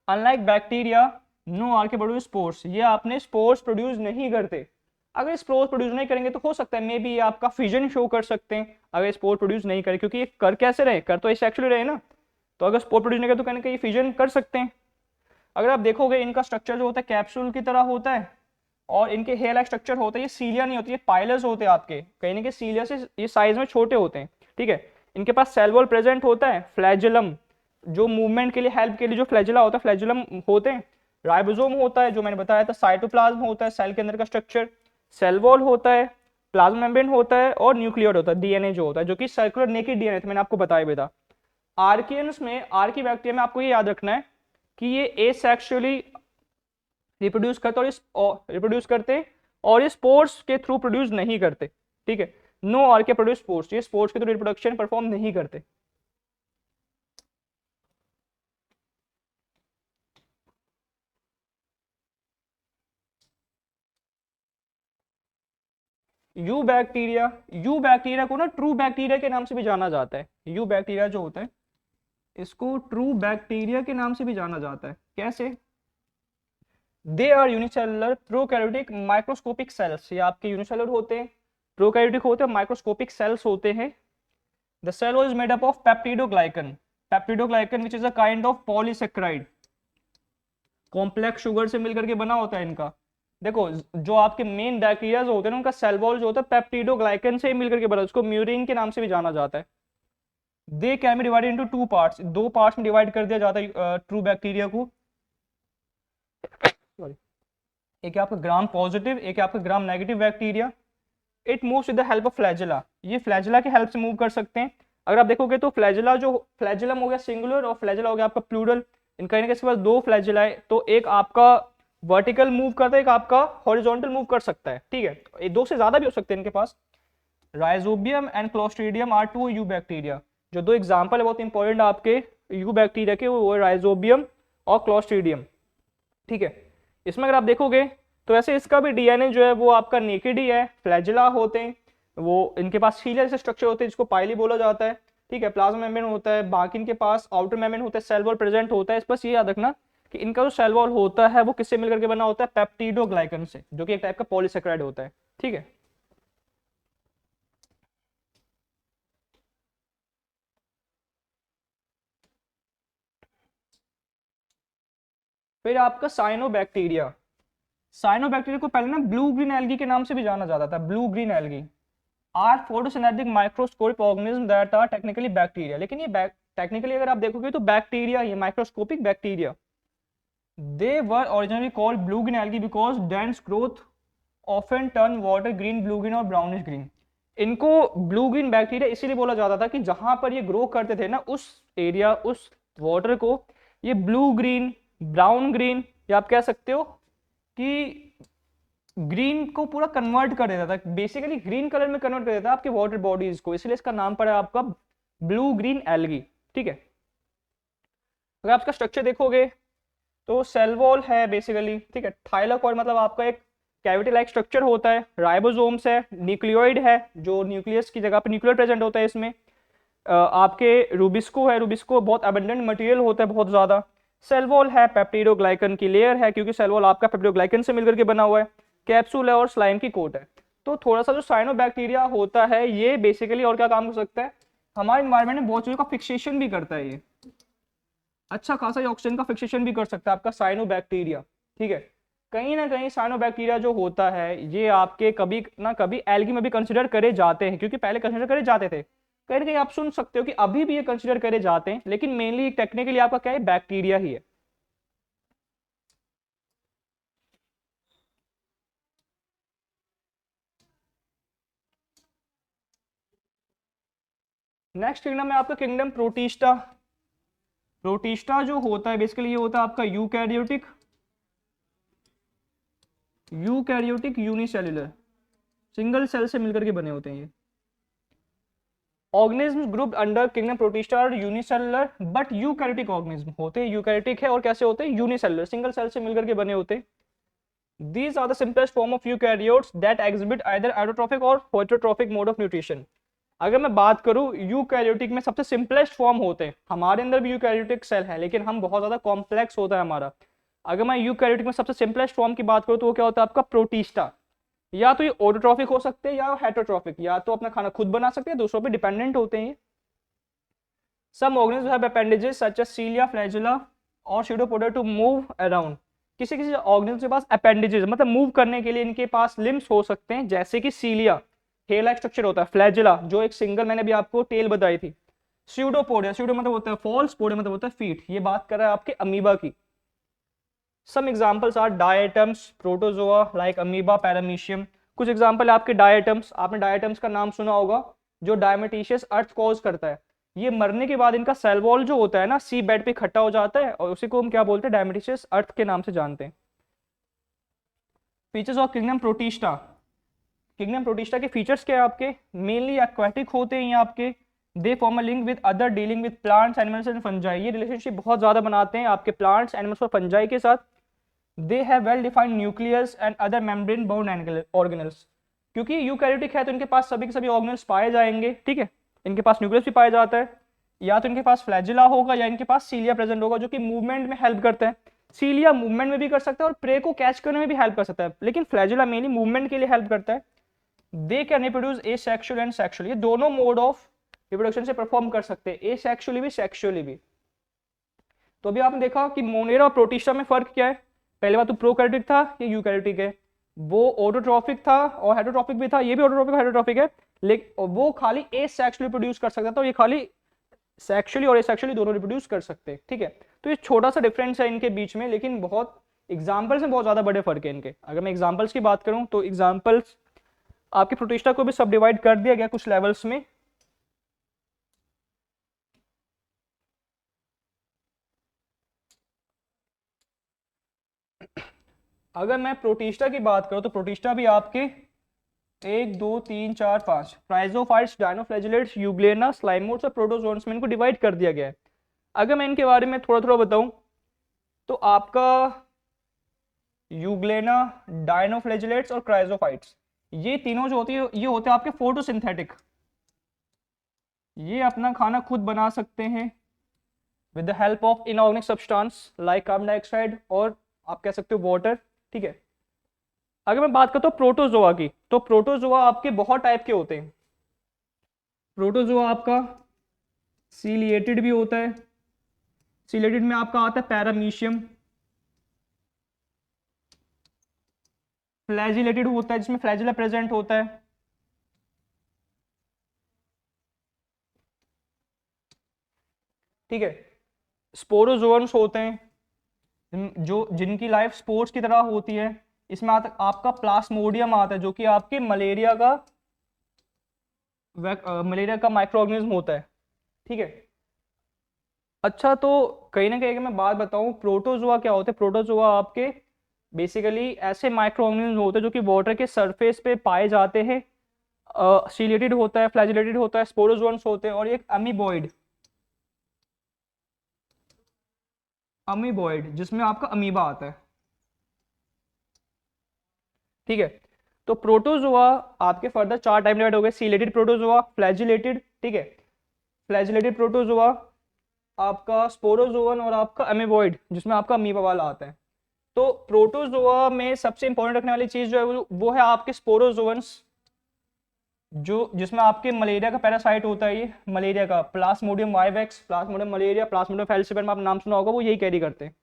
Unlike bacteria no archaea produce spores, ये आपने स्पोर्स प्रोड्यूस नहीं करते। अगर स्पोर्स प्रोड्यूस नहीं करेंगे तो हो सकता है मे बी ये आपका फिजन शो कर सकते हैं, अगर स्पोर प्रोड्यूस नहीं करे, क्योंकि ये कर कैसे रहे, कर तो एक्चुअली रहे ना, तो अगर स्पोर प्रोड्यूस नहीं करे तो कहने का ये फिजन कर सकते हैं। अगर आप देखोगे इनका स्ट्रक्चर जो होता है कैप्सूल की तरह होता है, और इनके हेयर लाइक स्ट्रक्चर होता है, ये सीलिया नहीं होती, ये पाइलस होते हैं आपके, कहीं ना कहीं सीलिया से ये साइज में छोटे होते हैं, ठीक है। इनके पास सेल वॉल प्रेजेंट होता है, फ्लैजेलम जो मूवमेंट के लिए हेल्प के लिए जो फ्लैजेला होता है, फ्लैजेलम होते हैं, राइबोसोम होता है जो मैंने बताया था, साइटोप्लाज्म होता है सेल के अंदर का स्ट्रक्चर, सेल वॉल होता है, प्लाज्मा मेम्ब्रेन होता है, और न्यूक्लियर होता है डीएनए जो होता है, जो कि सर्कुलर नेकेड डीएनए था, मैंने आपको बताया भी था। आर्कियंस में, आर्की बैक्टीरिया में आपको ये याद रखना है कि ये एसेक्सुअली रिप्रोड्यूस करते और रिप्रोड्यूस करते और ये स्पोर्स के थ्रू प्रोड्यूस नहीं करते, ठीक है। नो आर्के प्रोड्यूस स्पोर्स, ये स्पोर्स के थ्रू रिप्रोडक्शन परफॉर्म नहीं करते। यू बैक्टीरिया, यू बैक्टीरिया को ना ट्रू बैक्टीरिया के नाम से भी जाना जाता है। यू बैक्टीरिया जो होता है इसको ट्रू बैक्टीरिया के नाम से भी जाना जाता है। कैसे? They are unicellular prokaryotic microscopic cells, ये आपके यूनिसेलुलर होते हैं, प्रोकैरियोटिक होते हैं, माइक्रोस्कोपिक सेल्स होते हैं। The cell wall is made up of peptidoglycan, peptidoglycan which is a kind of polysaccharide, complex sugar से मिलकर के बना होता है इनका। देखो जो आपके मेन बैक्टीरिया होते हैं ना उनका सेल वॉल जो होता है पेप्टिडोग्लाइकन से मिलकर के बना, उसको म्यूरिन के नाम से भी जाना जाता है। They can be divided into 2 parts, 2 parts में डिवाइड कर दिया जाता है ट्रू बैक्टीरिया को। सॉरी, एक है आपका ग्राम पॉजिटिव, एक है आपका gram negative bacteria. It moves with the help of flagella, ये फ्लैजेला की हेल्प से मूव कर सकते हैं। अगर आप देखोगे तो फ्लैजेला जो फ्लैजेलम हो गया सिंगुलर और फ्लैजेला हो गया आपका प्लूरल, इनका इनके पास 2 फ्लैजेला है, तो एक आपका वर्टिकल मूव करता है, एक आपका हॉरिजॉन्टल मूव कर सकता है, ठीक है। ये 2 से ज्यादा भी हो सकते हैं इनके पास। Rhizobium and Clostridium are 2 you bacteria, जो 2 एग्जाम्पल है बहुत इंपॉर्टेंट आपके यू बैक्टीरिया के, वो राइजोबियम और क्लोस्ट्रीडियम, ठीक है। इसमें अगर आप देखोगे तो वैसे इसका भी डीएनए जो है वो आपका नेकेड ही है, फ्लैजेला होते हैं, वो इनके पास सीलिया जैसे स्ट्रक्चर होते हैं जिसको पाइली बोला जाता है, ठीक है। प्लाज्मा मेम्ब्रेन होता है, बाकी इनके पास आउटर मेम्ब्रेन होता है, सेल वॉल प्रेजेंट होता है। बस ये याद रखना कि इनका जो सेल वॉल होता है वो किससे मिलकर के बना होता है, पेप्टिडोग्लाइकन से, जो कि एक टाइप का पॉलीसेक्राइड होता है, ठीक है। फिर आपका साइनोबैक्टीरिया, साइनोबैक्टीरिया को पहले ना ब्लू ग्रीन एल्गी के नाम से भी जाना जाता था, blue green algae are photosynthetic microscopic organism that are technically bacteria, लेकिन ये टेक्निकली अगर आप देखोगे तो बैक्टीरिया, ये microscopic bacteria. They were originally called blue green algae because dense growth often turn water green, blue green और brownish green. इनको blue green bacteria इसीलिए बोला जाता था कि जहां पर ये ग्रो करते थे ना उस एरिया, उस वाटर को ये ब्लू ग्रीन, ब्राउन ग्रीन, या आप कह सकते हो कि ग्रीन को पूरा कन्वर्ट कर देता था, बेसिकली ग्रीन कलर में कन्वर्ट कर देता था आपके वाटर बॉडीज को, इसलिए इसका नाम पड़ा आपका ब्लू ग्रीन एल्गी, ठीक है। अगर आप इसका स्ट्रक्चर देखोगे तो सेल वॉल है बेसिकली, ठीक है। थाइलाकॉइड मतलब आपका एक कैविटी लाइक स्ट्रक्चर होता है, राइबोसोम्स है, न्यूक्लियोइड है जो न्यूक्लियस की जगह पर न्यूक्लियर प्रेजेंट होता है इसमें। आपके रूबिस्को है, रूबिस्को बहुत अबंडेंट मटेरियल होता है बहुत ज्यादा। सेल वॉल है, पेप्टिडोग्लाइकन की लेयर है, क्योंकि सेल वॉल आपका पेप्टिडोग्लाइकन से मिलकर के बना हुआ है। कैप्सूल है और स्लाइम की कोट है। तो थोड़ा सा जो साइनोबैक्टीरिया होता है ये बेसिकली और क्या काम कर सकता है, हमारे इन्वायरमेंट में बहुत चीज़ों का फिक्सेशन भी करता है ये, अच्छा खासा ये ऑक्सीजन का फिक्सेशन भी कर सकता है आपका साइनोबैक्टीरिया। ठीक है, कहीं ना कहीं साइनोबैक्टीरिया जो होता है ये आपके कभी ना कभी एल्गी में भी कंसिडर करे जाते हैं, क्योंकि पहले कंसिडर करे जाते थे, कहीं ना कहीं आप सुन सकते हो कि अभी भी ये कंसिडर करे जाते हैं, लेकिन मेनली टेक्निकली आपका क्या है, बैक्टीरिया ही है। नेक्स्ट किंगडम है आपका किंगडम प्रोटिस्टा। प्रोटिस्टा जो होता है बेसिकली ये होता है आपका यूकैरियोटिक यूनिसेल्युलर, सिंगल सेल से मिलकर के बने होते हैं ये। Organism group under kingdom protista और यूनिसेलुलर बट यूकैरियोटिक ऑर्गेनिज्म होते हैं, यूकैरियोटिक है और कैसे होते हैं, यूनिसेलुलर, सिंगल सेल से मिलकर के बने होते हैं। These are the simplest form of eukaryotes that exhibit either autotrophic or heterotrophic mode of nutrition. अगर मैं बात करूं यूकैरियोटिक में सबसे सिंपलेस्ट फॉर्म होते हैं, हमारे अंदर भी यूकैरियोटिक सेल है लेकिन हम बहुत ज्यादा कॉम्प्लेक्स होता है हमारा। अगर मैं यूकैरियोटिक में सबसे सिंपलेस्ट फॉर्म की बात करूं तो वो क्या होता है आपका प्रोटिस्टा। या तो ये ऑटोट्रॉफिक हो सकते हैं या हेटरोट्रॉफिक, या तो अपना खाना खुद बना सकते हैं, दूसरों पे डिपेंडेंट होते हैं। Some organism have appendages such as cilia, flagella और स्यूडोपोडा टू मूव अराउंड। किसी किसी ऑर्गेनिज्म के पास अपेंडेजेस मतलब मूव करने के लिए इनके पास लिम्स हो सकते हैं, जैसे कि सीलिया हेयर लाइक स्ट्रक्चर होता है, फ्लैजुला जो एक सिंगल मैंने भी आपको टेल बताई थी, स्यूडोपोडिया, स्यूडो मतलब होता है फॉल्स, पोडिया मतलब होता है फीट। ये बात कर रहा है आपके अमीबा की। Some examples are diatoms, protozoa like amoeba, paramecium. कुछ एग्जांपल आपके डायटम्स, आपने डायटम्स का नाम सुना होगा जो डायमेटिशियस अर्थ कॉज करता है। ये मरने के बाद इनका सेल वॉल जो होता है ना सी बेड पे इकट्ठा हो जाता है और उसी को हम क्या बोलते हैं, डायमेटिशियस अर्थ के नाम से जानते हैं। Features of kingdom protista. Kingdom protista के फीचर्स क्या है आपके, मेनली एक्वाटिक होते हैं ये आपके। They form a link with other dealing with plants animals and fungi, ये रिलेशनशिप बहुत ज्यादा बनाते हैं आपके प्लांट्स एनिमल्स और फंजाई के साथ। They have well defined nucleus and other membrane bound organelles, क्योंकि यूकैरियोटिक है तो इनके पास सभी के सभी ऑर्गेनल्स पाए जाएंगे। ठीक है, इनके पास न्यूक्लियस भी पाया जाता है, या तो इनके पास फ्लैजिला होगा या इनके पास सीलिया प्रेजेंट होगा जो कि मूवमेंट में हेल्प करता है। सीलिया मूवमेंट में भी कर सकता है और प्रे को कैच करने में भी हेल्प कर सकता है, लेकिन फ्लैजिला मेनली मूवमेंट के लिए हेल्प करता है। They can reproduce asexual and sexual, ये दोनों मोड ऑफ रिप्रोडक्शन से परफॉर्म कर सकते हैं, एसेक्सुअली भी सेक्सुअली भी। तो अभी आपने देखा कि मोनेरा और प्रोटिस्टा में फर्क क्या है। पहले बात तो प्रोकैरियोटिक था, ये यूकैरियोटिक है। वो ऑटोट्रॉफिक था और हेटरोट्रॉफिक भी था, ये भी ऑटोट्रॉफिक हेटरोट्रॉफिक है, लेकिन वो खाली एसेक्सुअली प्रोड्यूस कर सकता था और ये खाली सेक्सुअली और एसेक्सुअली दोनों रिप्रोड्यूस कर सकते हैं। ठीक है, तो ये छोटा सा डिफरेंस है इनके बीच में, लेकिन बहुत एग्जाम्पल्स में बहुत ज्यादा बड़े फर्क है इनके। अगर मैं एग्जाम्पल्स की बात करूं तो एग्जाम्पल्स आपके प्रोटिस्टा को भी सब डिवाइड कर दिया गया कुछ लेवल्स में। अगर मैं प्रोटिस्टा की बात करूं तो प्रोटिस्टा भी आपके 1 2 3 4 5 प्राइजोफाइट्स, डायनोफ्लैजिलेट्स, यूग्लेना, स्लाइमोट्स और प्रोटोजोन्स में इनको डिवाइड कर दिया गया है। अगर मैं इनके बारे में थोड़ा थोड़ा बताऊं तो आपका यूग्लेना, डायनोफ्लैजिलेट्स और क्राइजोफाइट्स, ये तीनों जो होती है ये होते हैं आपके फोटोसिंथेटिक, ये अपना खाना खुद बना सकते हैं with the help of inorganic substance like carbon dioxide और आप कह सकते हो वाटर। ठीक है, अगर मैं बात करता हूँ प्रोटोजोआ की तो प्रोटोजोआ आपके बहुत टाइप के होते हैं। प्रोटोजोआ आपका सीलिएटेड भी होता है, सीलिएटेड में आपका आता है पैरामीशियम, फ्लैजिलेटेड होता है जिसमें फ्लैजिला प्रेजेंट होता है, ठीक है। स्पोरोजोअन्स होते हैं जो जिनकी लाइफ स्पोर्स की तरह होती है, इसमें आपका प्लास्मोडियम आता है जो कि आपके मलेरिया का माइक्रो ऑर्गेनिज्म होता है। ठीक है, अच्छा तो कहीं ना कहीं अगर मैं बात बताऊं प्रोटोजोआ क्या होते हैं, प्रोटोजोआ आपके बेसिकली ऐसे माइक्रो ऑर्गेनिज्म होते हैं जो कि वाटर के सरफेस पे पाए जाते हैं। सीलिएटेड होता है, फ्लैजिलेटेड होता है, स्पोरोजोअन्स होते हैं और एक अमीबॉइड जिसमें आपका अमीबा आता है। ठीक है, तो प्रोटोजोआ आपके फर्दर 4 टाइम डिवाइड हो गए, सीलेटेड प्रोटोजोआ, फ्लैजिलेटेड, ठीक है, फ्लैजिलेटेड प्रोटोजोआ, आपका स्पोरोजोअन और आपका अमीबॉइड जिसमें आपका अमीबा वाला आता है। तो प्रोटोजोआ में सबसे इंपॉर्टेंट रखने वाली चीज जो है वो है आपके स्पोरोजोअन्स। जो जिसमें आपके मलेरिया का पैरासाइट होता है, ये मलेरिया का Plasmodium vivax, Plasmodium malariae, Plasmodium falciparum, आप नाम सुना होगा, वो यही कैरी करते हैं।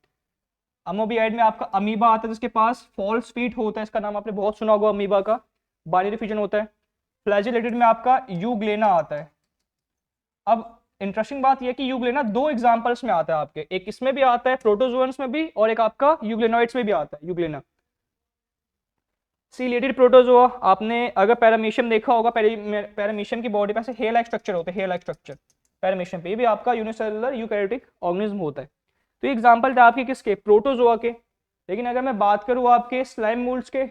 अमोबियाइड में आपका अमीबा आता है जिसके पास फॉल्स फीट होता है, इसका नाम आपने बहुत सुना होगा अमीबा का, बाइनरी फिजन होता है। फ्लैजिलेटेड में आपका यूग्लेना आता है। अब इंटरेस्टिंग बात यह है कि यूग्लेना दो एग्जांपल्स में आता है आपके, एक इसमें भी आता है प्रोटोजोअन्स में भी, और एक आपका यूग्लेनोइड्स में भी आता है यूग्लेना। सीलेटेड प्रोटोजोआ, आपने अगर पैरामीशियम देखा होगा, पैरामीशियम की बॉडी पे ऐसे हेयर लाइक स्ट्रक्चर होते हैं, हेयर लाइक स्ट्रक्चर पैरामीशियम पे, ये भी आपका यूनिसेलुलर यूकैरियोटिक ऑर्गेनिज्म होता है। तो एग्जांपल था आपके किसके, प्रोटोजोआ के। लेकिन अगर मैं बात करूं आपके स्लाइम मोल्ड्स के,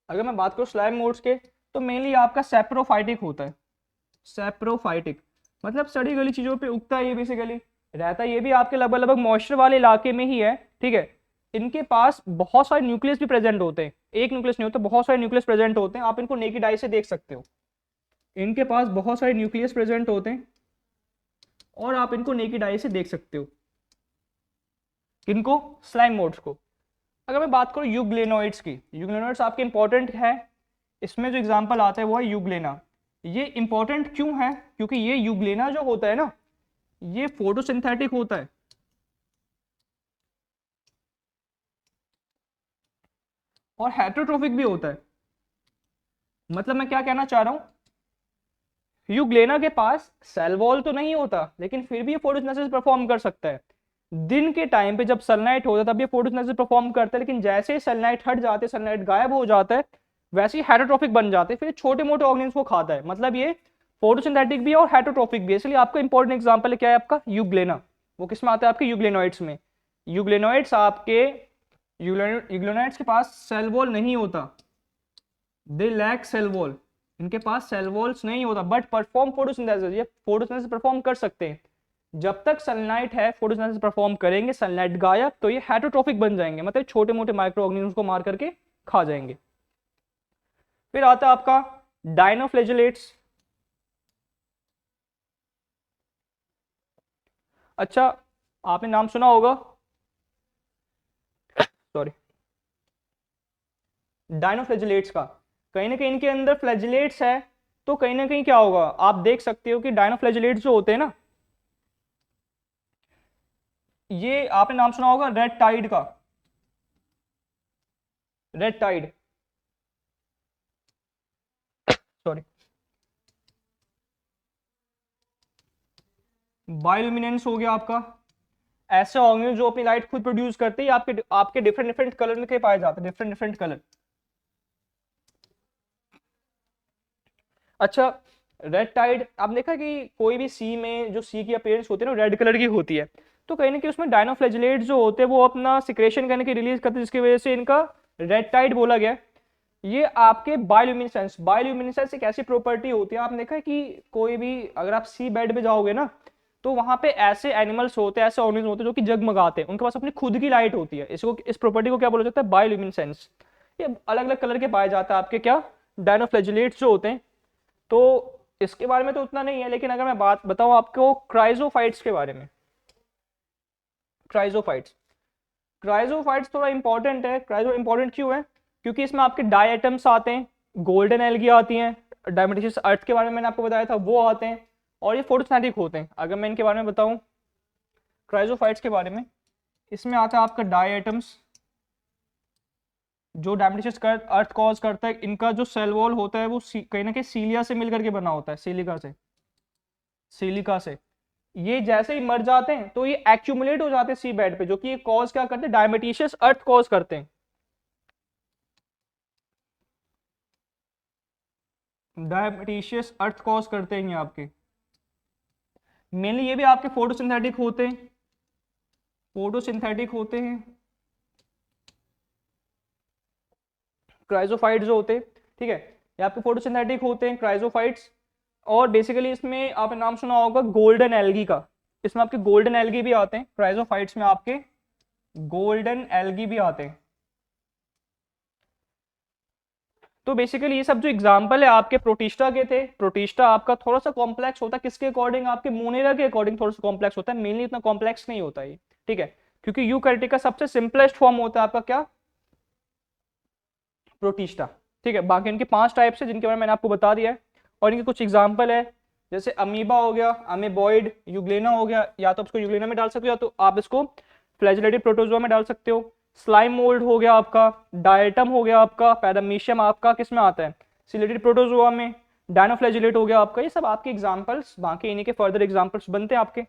अगर मैं बात करूं स्लाइम मोल्ड्स के, तो मेनली आपका सेप्रोफाइटिक होता है। सेप्रोफाइटिक मतलब सड़ी गली चीजों पे उगता है ये, बेसिकली रहता है ये भी आपके लगभग लगभग मॉइस्चर वाले इलाके में ही है, ठीक है। इनके पास बहुत सारे न्यूक्लियस भी प्रेजेंट होते हैं, एक न्यूक्लियस नहीं होता, बहुत सारे न्यूक्लियस प्रेजेंट होते हैं, आप इनको नेकेड आई से देख सकते हो। इनके पास बहुत सारे न्यूक्लियस प्रेजेंट होते हैं और आप इनको नेकेड आई से देख सकते हो। किनको, स्लाइम मोड्स को। अगर मैं बात करूं यूग्लेनोइड्स की, यूग्लेनोइड्स आपके इंपॉर्टेंट है, इसमें जो एग्जांपल आता है वो है यूग्लेना। ये इंपॉर्टेंट क्यों है, क्योंकि ये यूग्लेना जो होता है ना, ये फोटोसिंथेटिक होता है और हेटरोट्रोफिक भी होता है। मतलब मैं क्या कहना चाह रहा हूं, यूग्लेना के पास सेल वॉल तो नहीं होता, लेकिन फिर भी ये फोटोसिंथेसिस परफॉर्म कर सकता है। दिन के टाइम पे जब सनलाइट होता है तब ये फोटोसिंथेसिस परफॉर्म करता है, लेकिन जैसे ही सनलाइट हट जाते, सनलाइट गायब हो जाता है, वैसे ही हेटरोट्रोफिक बन जाते हैं, फिर छोटे मोटे ऑर्गेनिज्म को खाता है। मतलब ये फोटोसिंथेटिक भी है और हेटरोट्रोफिक भी है। इसलिए आपका इंपॉर्टेंट एग्जांपल है क्या है आपका, यूग्लेना। वो किसमें आता है आपके, यूग्लेनोइड्स में। यूग्लेनोइड्स आपके, यूग्लेनोइड्स के पास सेल वॉल नहीं होता, दे लैक सेल वॉल, इनके पास सेल वॉल्स नहीं होता, बट परफॉर्म फोटोसिंथेसिस, ये फोटोसिंथेसिस परफॉर्म कर सकते हैं। जब तक सनलाइट है फोटोसिंथेसिस परफॉर्म करेंगे, सनलाइट गायब तो ये हेटरोट्रोफिक बन जाएंगे, मतलब छोटे मोटे माइक्रो ऑर्गेनिज्म को मार करके खा जाएंगे। फिर आता है आपका डायनोफ्लैजिलेट्स। अच्छा, आपने नाम सुना होगा, सॉरी, डायनोफ्लैजिलेट्स का। कहीं ना कहीं इनके अंदर फ्लैजिलेट्स है, तो कहीं ना कहीं क्या होगा, आप देख सकते हो कि डायनोफ्लैजिलेट्स जो होते हैं ना, ये आपने नाम सुना होगा रेड टाइड का, रेड टाइड, सॉरी, बायोल्यूमिनेंस हो गया आपका। ऐसे ऑर्गेनिज्म जो अपनी लाइट खुद प्रोड्यूस करते हैं, आपके आपके डिफरेंट डिफरेंट कलर में के पाए जाते हैं, डिफरेंट डिफरेंट कलर। अच्छा, रेड टाइड आपने देखा कि कोई भी सी में जो सी की अपीयरेंस होती है ना, रेड कलर की होती है, तो कहीं ना कहीं उसमें डायनोफ्लैजिलेट जो होते हैं वो अपना सिक्रेशन करने की रिलीज करते हैं, जिसकी वजह से इनका रेड टाइड बोला गया। ये आपके बायोल्यूमिनेसेंस, बायोल्यूमिनेसेंस एक ऐसी प्रॉपर्टी होती है, आपने देखा है कि कोई भी अगर आप सी बेड पे जाओगे ना, तो वहां पे ऐसे एनिमल्स होते हैं, ऐसे ऑर्गेनिज्म होते हैं जो कि जगमगाते हैं, उनके पास अपनी खुद की लाइट होती है। इसको, इस प्रॉपर्टी को क्या बोला जाता है, बायोल्यूमिनेसेंस। ये अलग अलग कलर के पाए जाते हैं आपके क्या, डायनोफ्लैजिलेट्स जो होते हैं। तो इसके बारे में तो उतना नहीं है, लेकिन अगर मैं बात बताऊं आपको क्राइजोफाइट्स के बारे में, क्राइजोफाइट्स, क्राइजोफाइट्स थोड़ा इंपॉर्टेंट है। क्राइजो इंपॉर्टेंट क्यों है, क्योंकि इसमें आपके डाई आइटम्स आते हैं, गोल्डन एल्गी आती हैं, डायमेटिशियस अर्थ के बारे में मैंने आपको बताया था वो आते हैं, और ये फोटोसिंथेटिक होते हैं। अगर मैं इनके बारे में बताऊं, क्राइजोफाइट्स के बारे में, इसमें आता है आपका डाई आइटम्स जो डायमेटिशियस अर्थ कॉज करता है। इनका जो सेल वॉल होता है वो कहीं ना कहीं सीलिया से मिलकर के बना होता है, सिलिका से, सिलिका से। ये जैसे ही मर जाते हैं तो ये एक्यूमुलेट हो जाते हैं सी बेड पे, जो कि ये कॉज क्या करते हैं, डायमेटिशियस अर्थ कॉज करते हैं, डायमेटिशियस अर्थ कॉज करते हैं ये आपके। मेनली ये भी आपके फोटोसिंथेटिक होते हैं, फोटोसिंथेटिक होते हैं क्राइजोफाइट्स जो होते हैं, ठीक है। ये आपके फोटोसिंथेटिक होते हैं क्राइजोफाइट्स। और बेसिकली इसमें आपने नाम सुना होगा गोल्डन एल्गी का, इसमें आपके गोल्डन एल्गी भी आते हैं, क्राइजोफाइट्स में आपके गोल्डन एल्गी भी आते हैं। तो बेसिकली ये सब जो एग्जांपल है आपके प्रोटिस्टा के थे, प्रोटिस्टा आपका थोड़ा सा कॉम्प्लेक्स होता है, किसके अकॉर्डिंग, आपके मोनेरा के अकॉर्डिंग थोड़ा सा कॉम्प्लेक्स होता है, मेनली इतना कॉम्प्लेक्स नहीं होता है, ठीक है। क्योंकि यूकैरियोटिक का सबसे सिंपलेस्ट फॉर्म होता है आपका क्या, प्रोटिस्टा। ठीक है, बाकी इनके 5 टाइप्स है जिनके बारे में मैंने आपको बता दिया है, और इनके कुछ एग्जाम्पल है, जैसे अमीबा हो गया, अमीबॉइड, यूग्लेना हो गया, या तो आप इसको यूग्लेना में डाल सकते हो या तो आप इसको फ्लैजिलेटेड प्रोटोजोआ में डाल सकते हो। स्लाइम मोल्ड हो गया आपका, डायटम हो गया आपका, पैरामीशियम आपका किस में आता है, सिलेटेड प्रोटोजोआ में, डायनोफ्लैजिलेट हो गया आपका। ये सब आपके एग्जाम्पल्स, बाकी इन्हीं के फर्दर एग्जाम्पल्स बनते हैं आपके।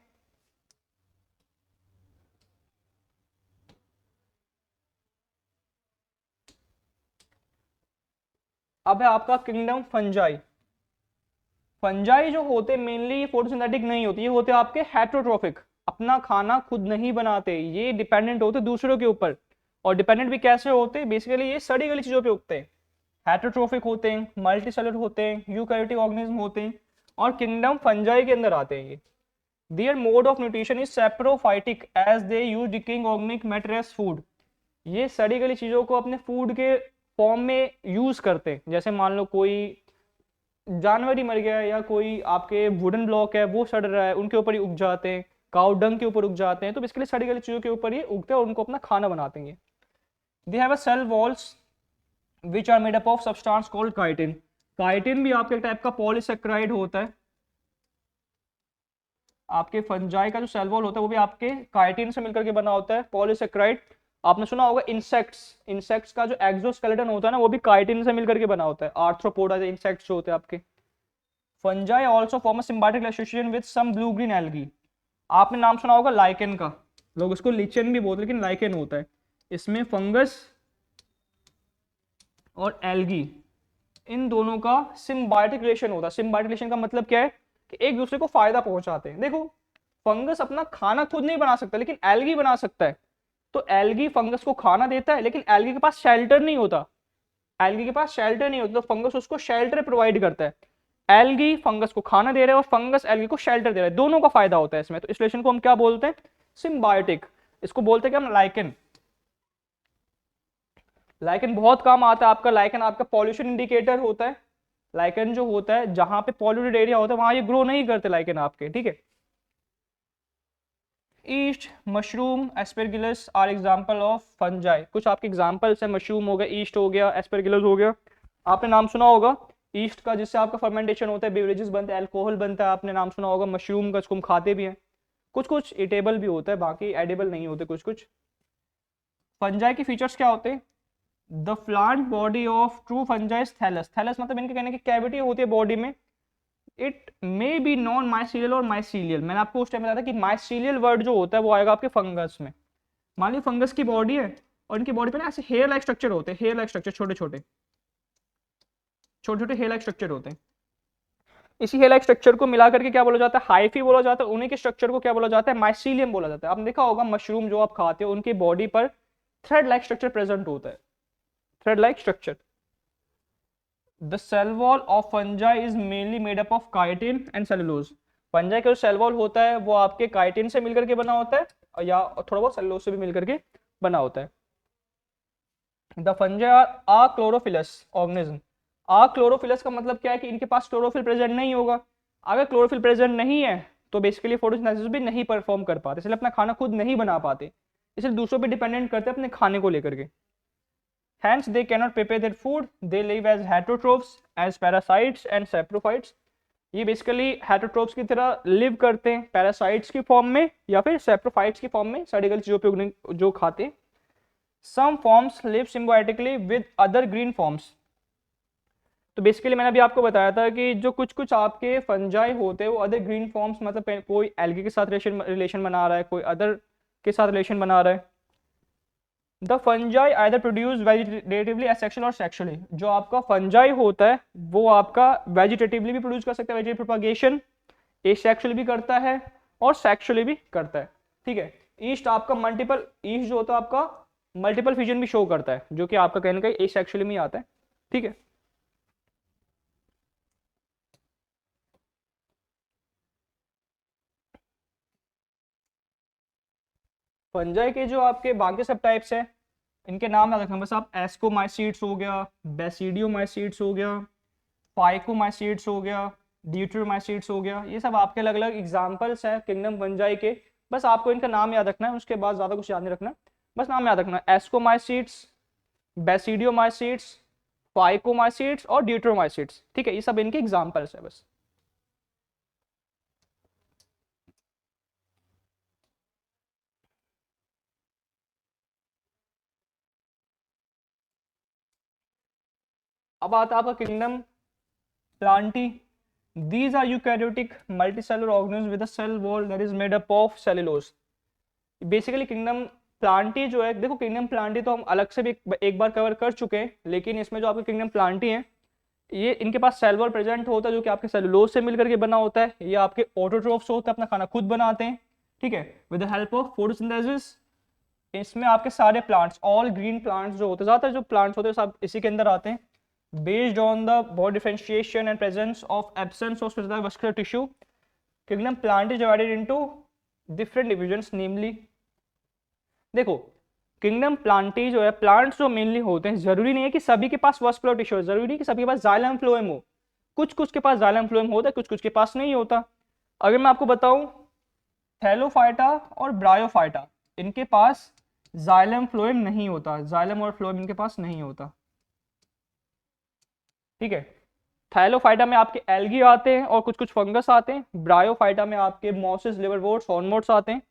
अब है आपका किंगडम फंजाई। फंजाई जो होते मेनली ये फोटोसिंथेटिक नहीं होती, ये होते आपके हेटरोट्रोफिक, अपना खाना खुद नहीं बनाते, ये डिपेंडेंट होते दूसरों के ऊपर। और डिपेंडेंट भी कैसे होते, बेसिकली ये सड़ी गली चीजों पे उगते हैं, हेटरोट्रोफिक होते हैं, मल्टीसेलुलर होते हैं, यूकैरियोटिक ऑर्गेनिज्म होते हैं, और किंगडम फंजाई के अंदर आते हैं ये। Their mode of nutrition is saprophytic as they use decaying organic matter as food. ये सड़ी गली चीजों को अपने फूड के फॉर्म में यूज करते हैं, जैसे मान लो कोई जानवर ही मर गया है, या कोई आपके वुडन ब्लॉक है वो सड़ रहा है, उनके ऊपर ही उग जाते हैं, काउ डंग के ऊपर उग जाते हैं, तो इसके लिए सड़ी गली चीजों के ऊपर ही उगते हैं और उनको अपना खाना बनाते हैं। They have a cell walls which are made up of substance called chitin. Chitin भी आपके टाइप का पॉलीसेक्राइड होता है। आपके फंजाई का जो सेल वॉल होता है वो भी आपके काइटिन से मिलकर के बना होता है, पॉलीसेक्राइड। आपने सुना होगा इंसेक्ट्स, इंसेक्ट्स का जो एक्सोस्केलेटन होता है ना वो भी काइटिन से मिलकर के बना होता है, आर्थ्रोपोडा इंसेक्ट्स जो होते हैं आपके। Fungi also form a symbiotic association with some blue green algae. आपने नाम सुना होगा लाइकेन का, लोग उसको लिचेन भी बोलते हैं लेकिन लाइकेन होता है। इसमें फंगस और एल्गी, इन दोनों का सिम्बायोटिक रिलेशन होता है। सिम्बायोटिक रिलेशन का मतलब क्या है कि एक दूसरे को फायदा पहुंचाते हैं। देखो, फंगस अपना खाना खुद नहीं बना सकता लेकिन एल्गी बना सकता है, तो एल्गी फंगस को खाना देता है, लेकिन एल्गी के पास शेल्टर नहीं होता, एल्गी के पास शेल्टर नहीं होता, तो फंगस उसको शेल्टर प्रोवाइड करता है। एल्गी फंगस को खाना दे रहा है और फंगस एल्गी को शेल्टर दे रहा है, दोनों का फायदा होता है इसमें, तो इस रिलेशन को हम क्या बोलते हैं, सिम्बायोटिक। इसको बोलते हैं क्या हम, लाइकेन। लाइकेन बहुत काम आता है आपका, लाइकेन आपका पॉल्यूशन इंडिकेटर होता है। लाइकेन जो होता है जहां पे पॉल्यूटेड एरिया होता है वहां ये ग्रो नहीं करते लाइकेन आपके, ठीक है। Yeast, mushroom, Aspergillus are example of fungi. कुछ आपके एग्जाम्पल्स है, मशरूम हो गया, ईस्ट हो गया, एस्पेरगिलस हो गया। आपने नाम सुना होगा ईस्ट का, जिससे आपका फर्मेंटेशन होता है, बेवरेजेस बनते हैं, अल्कोहल बनता है, आपने नाम सुना होगा। मशरूम का, इसको हम खाते भी हैं, कुछ कुछ ईटेबल भी होता है, बाकी एडिबल नहीं होते कुछ कुछ। फंजाई के फीचर्स क्या होते हैं, the plant body of true fungi is thallus. Thallus मतलब इनके कहने की कैविटी होती है बॉडी में। It may be non mycelial और माइसीलियल। मैंने आपको उस टाइम बताया था कि माइसीलियल वर्ड जो होता है वो आएगा आपके फंगस में। मान लीजिए फंगस की बॉडी है और इनकी बॉडी पे ना ऐसे हेयर लाइक स्ट्रक्चर होते हैं, हेयर लाइक स्ट्रक्चर, छोटे छोटे छोटे छोटे हेयर लाइक स्ट्रक्चर होते हैं। इसी हेयर लाइक स्ट्रक्चर को मिला करके क्या बोला जाता है, हाइफी बोला जाता है। उन्हीं के स्ट्रक्चर को क्या बोला जाता है, माइसीलियम बोला जाता है। आपने देखा होगा मशरूम जो आप खाते हो उनकी बॉडी पर थ्रेड लाइक स्ट्रक्चर प्रेजेंट होता है, thread like structure. The cell wall of fungi is mainly made up of chitin and cellulose. Fungi का जो सेल वॉल होता है वो आपके काइटिन से मिलकर के बना होता है, या थोड़ा बहुत सेलुलोज से भी मिलकर के बना होता है। The fungi are achlorophyllous organism. Achlorophyllous का मतलब क्या है कि इनके पास क्लोरोफिल प्रेजेंट नहीं होगा। अगर क्लोरोफिल प्रेजेंट नहीं है तो बेसिकली फोटोसिंथेसिस भी नहीं परफॉर्म कर पाते, इसलिए अपना खाना खुद नहीं बना पाते, इसलिए दूसरों पे डिपेंडेंट करते हैं अपने खाने को लेकर के। Hence, they cannot prepare their food. They live as heterotrophs, as parasites and saprophytes. ये बेसिकली हेटरोट्रोप्स की तरह लिव करते हैं, पैरासाइट्स की फॉर्म में या फिर सेप्रोफाइट्स की फॉर्म में, सड़ी गली चीजों पे जो खाते हैं। Some forms live symbiotically with other green forms. तो बेसिकली मैंने अभी आपको बताया था कि जो कुछ कुछ आपके फंजाई होते हैं वो अदर ग्रीन फॉर्म्स, मतलब कोई एल्गी के साथ रिलेशन बना रहा है, कोई अदर के साथ रिलेशन बना रहा है। The fungi either produce vegetatively asexual और सेक्सुअली। जो आपका फंजाई होता है वो आपका वेजिटेटिवली भी प्रोड्यूस कर सकता है, वेजिटेटिव प्रोपागेशन, एसेक्सुअली भी करता है और सेक्सुअली भी करता है, ठीक है। ईस्ट आपका मल्टीपल, ईस्ट जो होता है आपका मल्टीपल फ्यूजन भी शो करता है, जो कि आपका कहने का एसेक्सुअली में आता है, ठीक है। फंजाई के जो आपके बाकी सब टाइप्स हैं इनके नाम याद रखना बस आप। एस्कोमाइसीड्स हो गया, बेसिडियोमाइसीड्स हो गया, फाइकोमाइसीड्स हो गया, ड्यूट्रोमाइसीड्स हो गया, ये सब आपके अलग अलग एग्जाम्पल्स हैं किंगडम फंजाई के। बस आपको इनका नाम याद रखना है, उसके बाद ज़्यादा कुछ याद नहीं रखना, बस नाम याद रखना। एस्कोमाइसीड्स, बेसिडियोमाइसीड्स, फाइकोमाइसीट्स और ड्यूटेरोमाइसीट्स, ठीक है, ये सब इनके एग्जांपल्स है बस। अब आता है आपका kingdom Plantae. These are eukaryotic multicellular organisms with a cell wall that is made up of cellulose. Basically kingdom Plantae जो है, देखो किंगडम प्लांटी तो हम अलग से भी एक बार कवर कर चुके हैं, लेकिन इसमें जो आपके किंगडम प्लांटी है, ये इनके पास सेल वॉल प्रेजेंट होता है जो कि आपके सेलुलोज से मिलकर के बना होता है। ये आपके ऑटोट्रोफ्स होते हैं, अपना खाना खुद बनाते हैं, ठीक है, with the help of photosynthesis. इसमें आपके सारे प्लांट्स, ऑल ग्रीन प्लांट्स जो होते हैं, ज़्यादातर जो प्लांट्स होते हैं सब इसी के अंदर आते हैं। Based on the body differentiation and presence of absence of specific vascular tissue, kingdom plant is divided into different divisions, namely, देखो किंगडम प्लांटी जो है, प्लांट्स जो मेनली होते हैं, जरूरी नहीं है कि सभी के पास वास्कुलर टिश्यू है, जरूरी नहीं कि सभी के पास जाइलम फ्लोएम हो, कुछ कुछ के पास जाइलम फ्लोएम होता है, कुछ कुछ के पास नहीं होता। अगर मैं आपको बताऊं थैलोफाइटा और ब्रायोफाइटा, इनके पास जाइलम फ्लोएम नहीं होता, जाइलम और फ्लोएम इनके पास नहीं होता, ठीक है। थैलोफाइटा में आपके एल्गी आते हैं और कुछ कुछ फंगस आते हैं, ब्रायोफाइटा में आपके मॉसेस, लिवरवोर्ट्स, हॉर्नवोर्ट्स आते हैं।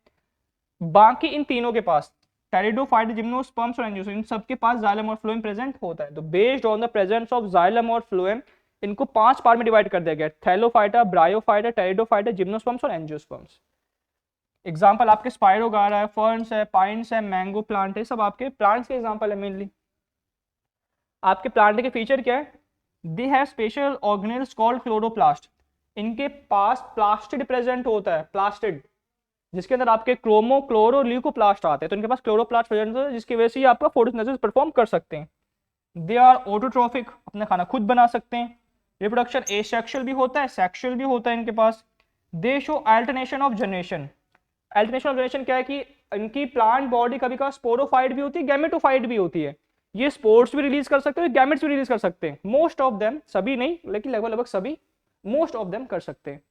बाकी इन तीनों के पास, टेरिडोफाइटा, जिम्नोस्पर्म्स और एंजियोस्पर्म्स, इन सब के पास जाइलम और फ्लोएम प्रेजेंट होता है। तो based on the presence of xylem और फ्लोएम इनको 5 पार्ट में डिवाइड कर दिया गया, थैलोफाइटा, ब्रायोफाइटा, टेरिडोफाइटा, जिम्नोस्पर्म्स और एंजियोस्पर्म्स। एग्जाम्पल आपके स्पाइरोगारा है, फर्न्स है, पाइन्स है, मैंगो प्लांट है, सब आपके प्लांट्स के एग्जाम्पल है मेनली। आपके प्लांट के फीचर क्या है? They have special organelles called chloroplast. इनके पास प्लास्टिड प्रेजेंट होता है, प्लास्टिड, जिसके अंदर आपके क्रोमो, क्लोरो, ल्यूकोप्लास्ट आते हैं। तो इनके पास क्लोरोप्लास्ट प्रेजेंट होता है, जिसकी वजह से ये आपका फोटोसिंथेसिस परफॉर्म कर सकते हैं। दे आर ऑटोट्रॉफिक, अपना खाना खुद बना सकते हैं। रिप्रोडक्शन एसेक्सुअल भी होता है, सेक्सुअल भी होता है इनके पास। They show alternation of generation. Alternation of generation क्या है कि इनकी प्लांट बॉडी कभी कभी स्पोरोफाइट भी होती है, गैमेटोफाइट भी होती है। ये स्पोर्स भी रिलीज कर सकते हैं, गैमेट्स भी रिलीज कर सकते हैं। मोस्ट ऑफ देम, सभी नहीं लेकिन लगभग लगभग सभी, मोस्ट ऑफ देम कर सकते हैं।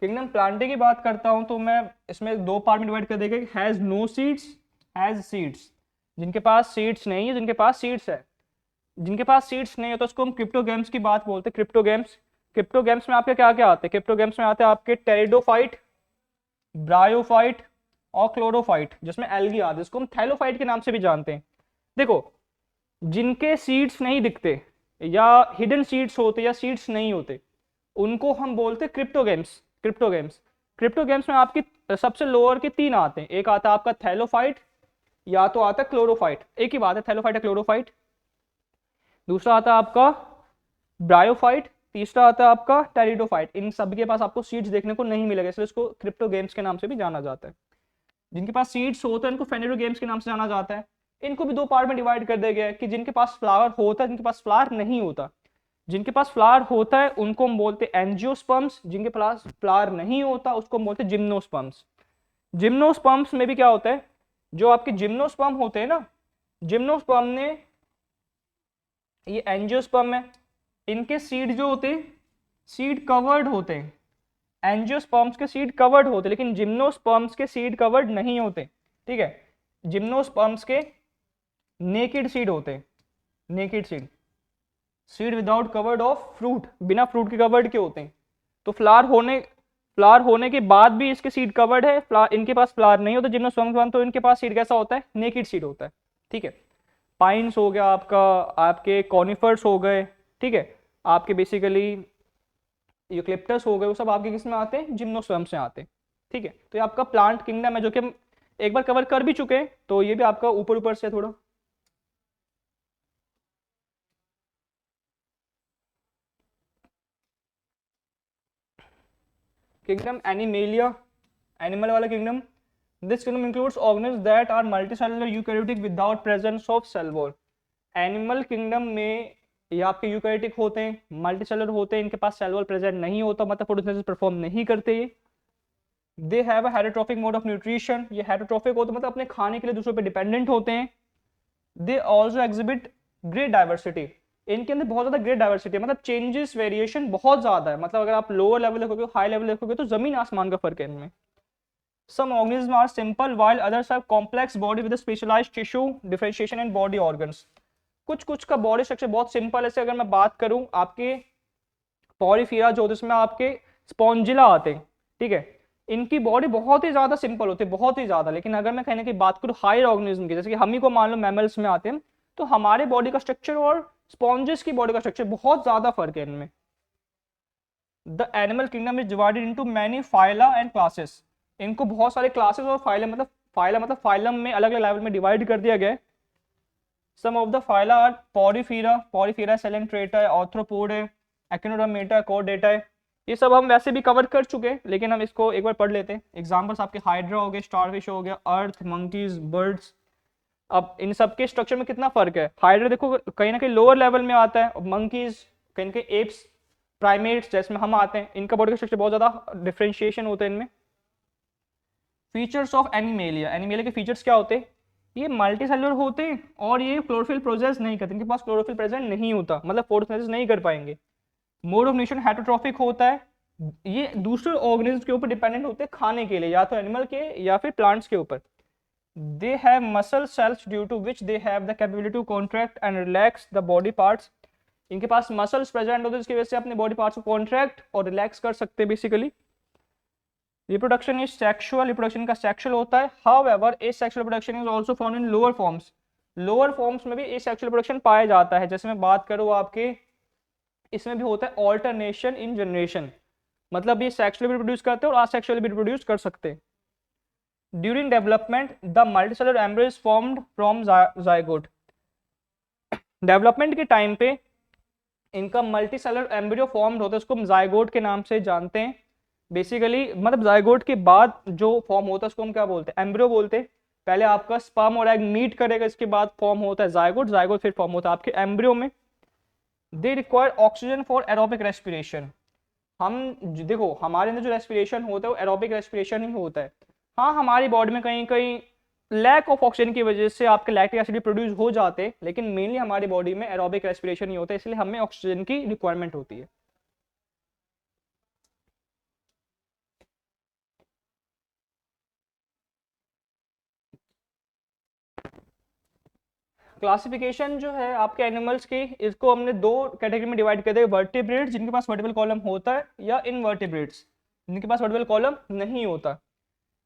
किंगडम प्लांटे की बात करता हूं तो मैं इसमें 2 पार्ट में डिवाइड कर देंगे, has no seeds, has seeds. जिनके पास सीड्स नहीं है, जिनके पास सीड्स है। जिनके पास सीड्स नहीं है तो उसको हम क्रिप्टोगेम्स की बात बोलते हैं, क्रिप्टोगेम्स। क्रिप्टोगेम्स में आपके क्या क्या आते हैं? क्रिप्टोगेम्स में आते हैं आपके टेरिडोफाइट, ब्रायोफाइट और क्लोरोफाइट, जिसमें एल्गी आते हैं, जिसको हम थैलोफाइट के नाम से भी जानते हैं। देखो, जिनके सीड्स नहीं दिखते या हिडन सीड्स होते या सीड्स नहीं होते, उनको हम बोलते हैं क्रिप्टोगेम्स। क्रिप्टोगेम्स, क्रिप्टोगेम्स में आपकी सबसे लोअर के 3 आते हैं। एक आता है आपका थैलोफाइट, या तो आता है क्लोरोफाइट, एक ही बात है, थैलोफाइट या क्लोरोफाइट। दूसरा आता है आपका ब्रायोफाइट, तीसरा आता है आपका टेरिडोफाइट। इन सब के पास आपको सीड्स देखने को नहीं मिलेगा, इसलिए इसको क्रिप्टोगेम्स के नाम से भी जाना जाता है। जिनके पास सीड्स होते हैं इनको फेनेरोगेम्स के नाम से जाना जाता है। इनको भी 2 पार्ट में डिवाइड कर दिया गया है कि जिनके पास फ्लावर होता है, जिनके पास फ्लावर नहीं होता। जिनके पास फ्लावर होता है उनको हम बोलते हैं एंजियोस्पर्म्स, जिनके पास फ्लावर नहीं होता उसको हम बोलते हैं जिम्नोस्पर्म्स। जिम्नोस्पर्म्स में भी क्या होता है, जो आपके जिम्नोस्पर्म होते हैं ना, जिम्नोस्पर्म ने, ये एंजियोस्पर्म है, इनके सीड जो होते हैं सीड कवर्ड होते हैं। एंजियोस्पर्म्स के सीड कवर्ड होते, लेकिन जिम्नोस्पर्म्स के सीड कवर्ड नहीं होते, ठीक है। जिम्नोस्पर्म्स के नेकेड सीड होते, naked seed, seed without covered of fruit, बिना फ्रूट के कवर्ड के होते हैं। तो फ्लावर होने के बाद भी इसके सीड कवर्ड है, इनके पास फ्लावर नहीं होता जिम्नोस्पर्म्स, तो इनके पास सीड कैसा होता है? नेकेड सीड होता है, ठीक है। पाइन्स हो गया आपका, आपके कॉनिफर्स हो गए, ठीक है, आपके बेसिकली यूक्लिप्टस हो गए, वो सब आपके किस में आते हैं? जिम्नोस्पर्म्स में आते हैं, ठीक है। तो ये आपका प्लांट किंगडम है, जो कि हम एक बार कवर कर भी चुके हैं, तो ये भी आपका ऊपर ऊपर से थोड़ा। किंगडम एनिमेलिया, एनिमल वाला kingdom. This kingdom includes organism that are multicellular eukaryotic without presence of cell wall. Animal kingdom में ये आपके यूकैरियोटिक होते हैं, मल्टीसेलुलर होते हैं, इनके पास सेल वॉल प्रेजेंट नहीं होता, मतलब फोटोसिंथेसिस परफॉर्म नहीं करते ये। दे have a heterotrophic mode of nutrition, ये हेटेरोट्रॉफिक होते मतलब अपने खाने के लिए दूसरों पे डिपेंडेंट होते हैं। They also exhibit great diversity, इनके अंदर बहुत ज़्यादा ग्रेट डाइवर्सिटी है, मतलब चेंजेस वेरिएशन बहुत ज़्यादा है, मतलब अगर आप लोअर लेवल देखोगे हाई लेवल देखोगे तो ज़मीन आसमान का फर्क है इनमें। Some organisms are simple while others have complex body with a specialized tissue differentiation and body organs. कुछ कुछ का बॉडी स्ट्रक्चर बहुत सिंपल है। जैसे अगर मैं बात करूं आपके पॉरीफीरा जो जिसमें आपके स्पॉन्जिला आते हैं, ठीक है, इनकी बॉडी बहुत ही ज़्यादा सिंपल होती है, बहुत ही ज़्यादा। लेकिन अगर मैं कहने की बात करूं हायर ऑर्गेनिज्म की, जैसे कि हम ही को मान लो मैमल्स में आते हैं, तो हमारे बॉडी का स्ट्रक्चर और स्पॉन्जेस की बॉडी का स्ट्रक्चर बहुत ज़्यादा फर्क है इनमें। The animal kingdom is divided into many phyla and classes. इनको बहुत सारे क्लासेस और फाइला मतलब फाइलम में अलग अलग लेवल में डिवाइड कर दिया गया है। Some of the phyla are Porifera Coelenterata है, ऑर्थ्रोपोड है, एक्टिनोडर्मेटा, कॉर्डेटा है। ये सब हम वैसे भी कवर कर चुके हैं, लेकिन हम इसको एक बार पढ़ लेते हैं। एग्जांपल्स आपके हाइड्रा हो गए, स्टारफिश हो गया, अर्थ, मंकीज, बर्ड्स। अब इन सब के स्ट्रक्चर में कितना फर्क है। हाइड्रा देखो कहीं ना कहीं लोअर लेवल में आता है, और मंकीज कहीं ना कहीं एप्स प्राइमेट्स जैसे हम आते हैं, इनका बॉडी का स्ट्रक्चर बहुत ज़्यादा डिफ्रेंशिएशन होता है इनमें। फीचर्स ऑफ एनिमेलिया, एनिमेलिया के फीचर्स क्या होते हैं, ये मल्टी सेलुलर होते हैं और ये क्लोरोफिल प्रोसेस नहीं करते, इनके पास क्लोरोफिल प्रेजेंट नहीं होता, मतलब फोटोसिंथेसिस नहीं कर पाएंगे। मोड ऑफ न्यूट्रिशन हेटरोट्रॉफिक होता है, ये दूसरे ऑर्गेनिज्म के ऊपर डिपेंडेंट होते हैं खाने के लिए, या तो एनिमल के या फिर प्लांट्स के ऊपर। They have muscle cells due to which they have the capability to contract and relax the body parts. इनके पास मसल्स प्रेजेंट होते हैं जिसकी वजह से अपने बॉडी पार्ट्स को कॉन्ट्रैक्ट और रिलैक्स कर सकते हैं basically. Reproduction is sexual, reproduction का सेक्सुअल होता है। However asexual reproduction is also found in lower forms, lower forms में भी एसेक्सुअल रिप्रोडक्शन पाया जाता है। जैसे मैं बात करूँ आपके, इसमें भी होता है ऑल्टरनेशन इन जनरेशन, मतलब ये सेक्सुअली भी रिप्रोड्यूस करते हैं और असेक्सुअली भी रिप्रोड्यूस कर सकते हैं। During development the multicellular embryo is formed from zygote. Development के टाइम पे इनका मल्टीसेलुलर एम्ब्रियो फॉर्म्ड होता है, उसको हम जायगोट के नाम से जानते हैं बेसिकली। मतलब जायगोट के बाद जो फॉर्म होता है उसको हम क्या बोलते हैं, एम्ब्रियो बोलते हैं। पहले आपका स्पर्म और एग मीट करेगा, इसके बाद फॉर्म होता है जायगोट, जायगोट फिर फॉर्म होता है आपके एम्ब्रियो में। They require oxygen for aerobic respiration. हम देखो हमारे अंदर जो रेस्पिरेशन होता है वो एरोबिक रेस्पिरेशन ही होता है। हाँ, हमारी बॉडी में कहीं कहीं लैक ऑफ ऑक्सीजन की वजह से आपके लैक्टिक एसिड प्रोड्यूस हो जाते हैं, लेकिन मेनली हमारी बॉडी में एरोबिक रेस्पिरेशन ही होता है, इसलिए हमें ऑक्सीजन की रिक्वायरमेंट होती है। क्लासिफिकेशन जो है आपके एनिमल्स की, इसको हमने दो कैटेगरी में डिवाइड कर दिया। वर्टिब्रेट्स जिनके पास वर्टिबल कॉलम होता है, या इनवर्टिब्रेट्स जिनके पास वर्टिबल कॉलम नहीं होता।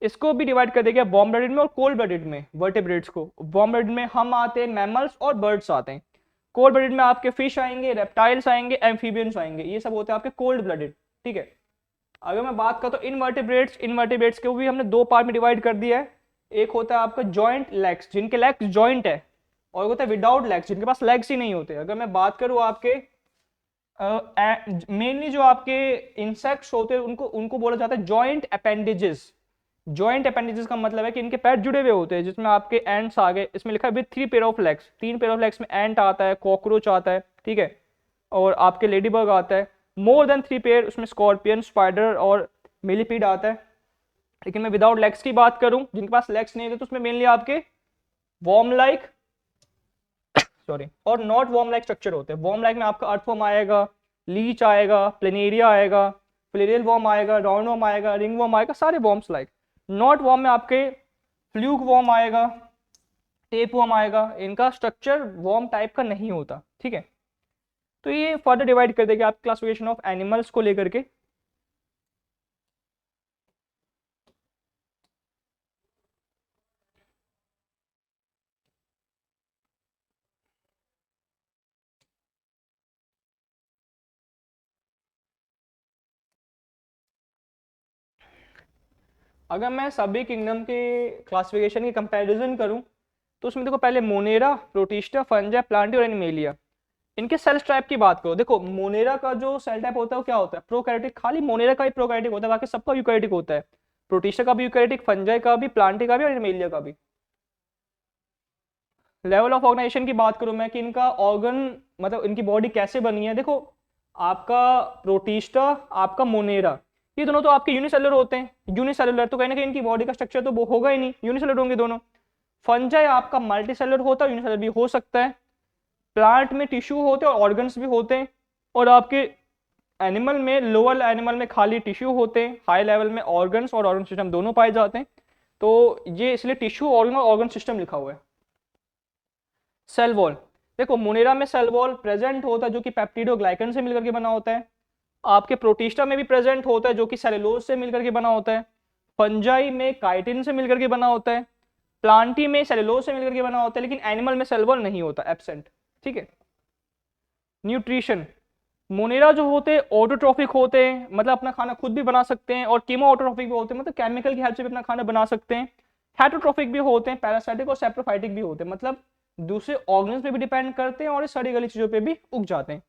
इसको भी डिवाइड कर दिया वार्म ब्लडेड में और कोल्ड ब्लडेड में। वर्टिब्रेट्स को वार्म ब्लडेड में हम आते हैं, मैमल्स और बर्ड्स आते हैं। कोल्ड ब्लडेड में आपके फिश आएंगे, रेप्टाइल्स आएंगे, एम्फीबियंस आएंगे, ये सब होते हैं आपके कोल्ड ब्लडेड, ठीक है। अगर मैं बात करता हूँ इनवर्टिब्रेट्स, इनवर्टिब्रेट्स को भी हमने दो पार्ट में डिवाइड कर दिया है। एक होता है आपका जॉइंट लेग्स, जिनके लेग्स जॉइंट है, और होता है विदाउट लेग्स, जिनके पास लेग्स ही नहीं होते। अगर मैं बात करूँ आपके मेनली जो आपके इंसेक्ट्स होते हैं उनको उनको बोला जाता है जॉइंट अपेंडेजेस। जॉइंट अपेंडेजेस का मतलब है कि इनके पैर जुड़े हुए होते हैं, जिसमें आपके एंट्स आ गए, इसमें लिखा है with 3 pair of legs. 3 pair of legs में एंट आता है, कॉकरोच आता है, ठीक है, और आपके लेडीबग आता है। मोर देन 3 पेयर उसमें स्कॉर्पियन, स्पाइडर और मिलीपीड आता है। लेकिन मैं विदाउट लेग्स की बात करूं, जिनके पास लेग्स नहीं होते, तो उसमें मेनली आपके वॉर्म लाइक और नॉट वॉर्म लाइक स्ट्रक्चर होते हैं। वॉर्म लाइक में आपका अर्थवॉर्म आएगा, लीच आएगा, प्लेनेरिया आएगा, फ्लेरियल वॉर्म आएगा, राउंड वॉर्म आएगा, रिंग वॉर्म आएगा, सारे वॉर्म्स लाइक। नॉट वॉर्म में आपके फ्लूक वॉर्म आएगा, टेप वॉर्म आएगा, इनका स्ट्रक्चर वॉर्म टाइप का नहीं होता, ठीक है। तो ये फर्दर डिवाइड कर देगा आप क्लासिफिकेशन ऑफ एनिमल्स को लेकर के। अगर मैं सभी किंगडम के क्लासिफिकेशन की कंपैरिजन करूं, तो उसमें देखो पहले मोनेरा, प्रोटिस्टा, फंजाई, प्लांटी और एनिमेलिया। इनके सेल टाइप की बात करो, देखो मोनेरा का जो सेल टाइप होता है वो क्या होता है, प्रोकैरियोटिक। खाली मोनेरा का ही प्रोकैरियोटिक होता है, बाकी सबका यूकैरियोटिक होता है। प्रोटिस्टा का भी यूकैरियोटिक, फंजाई का भी, प्लांटी का भी और एनिमेलिया का भी। लेवल ऑफ ऑर्गेनाइजेशन की बात करूं मैं कि इनका ऑर्गन मतलब इनकी बॉडी कैसे बनी है, देखो आपका प्रोटिस्टा, आपका मोनेरा, ये दोनों तो आपके यूनिसेलुलर होते हैं। यूनिसेलुलर तो कहीं ना कहीं इनकी बॉडी का स्ट्रक्चर तो वो होगा ही नहीं, यूनिसेलुलर होंगे दोनों। फंजाई आपका मल्टीसेलुलर होता है, यूनिसेलुलर भी हो सकता है। प्लांट में टिश्यू होते हैं और ऑर्गन्स भी होते हैं, और आपके एनिमल में, लोअर एनिमल में खाली टिश्यू होते हैं, हाई लेवल में ऑर्गन्स और ऑर्गन सिस्टम दोनों पाए जाते हैं। तो ये इसलिए टिश्यू, ऑर्गन और ऑर्गन सिस्टम लिखा हुआ है। सेल वॉल, देखो मोनेरा में सेल वॉल प्रेजेंट होता है जो कि पेप्टिडोग्लाइकन से मिलकर के बना होता है। आपके प्रोटिस्टा में भी प्रेजेंट होता है जो कि सेलुलोज से मिलकर के बना होता है। फंजाई में काइटिन से मिलकर के बना होता है। प्लांटी में सेलुलोज से मिलकर के बना होता है, लेकिन एनिमल में सेल वॉल नहीं होता, एब्सेंट। ठीक है। न्यूट्रिशन, मोनेरा जो होते हैं ऑटोट्रॉफिक होते हैं, मतलब अपना खाना खुद भी बना सकते हैं, और कीमो ऑटोट्रॉफिक भी होते हैं, मतलब केमिकल की हेल्प से भी अपना खाना बना सकते हैं। हेटरोट्रॉफिक भी होते हैं, पैरासाइटिक और सेप्रोफाइटिक भी होते हैं, मतलब दूसरे ऑर्गन्स पे भी डिपेंड करते हैं और इस सड़ी गली चीजों पे भी उग जाते हैं।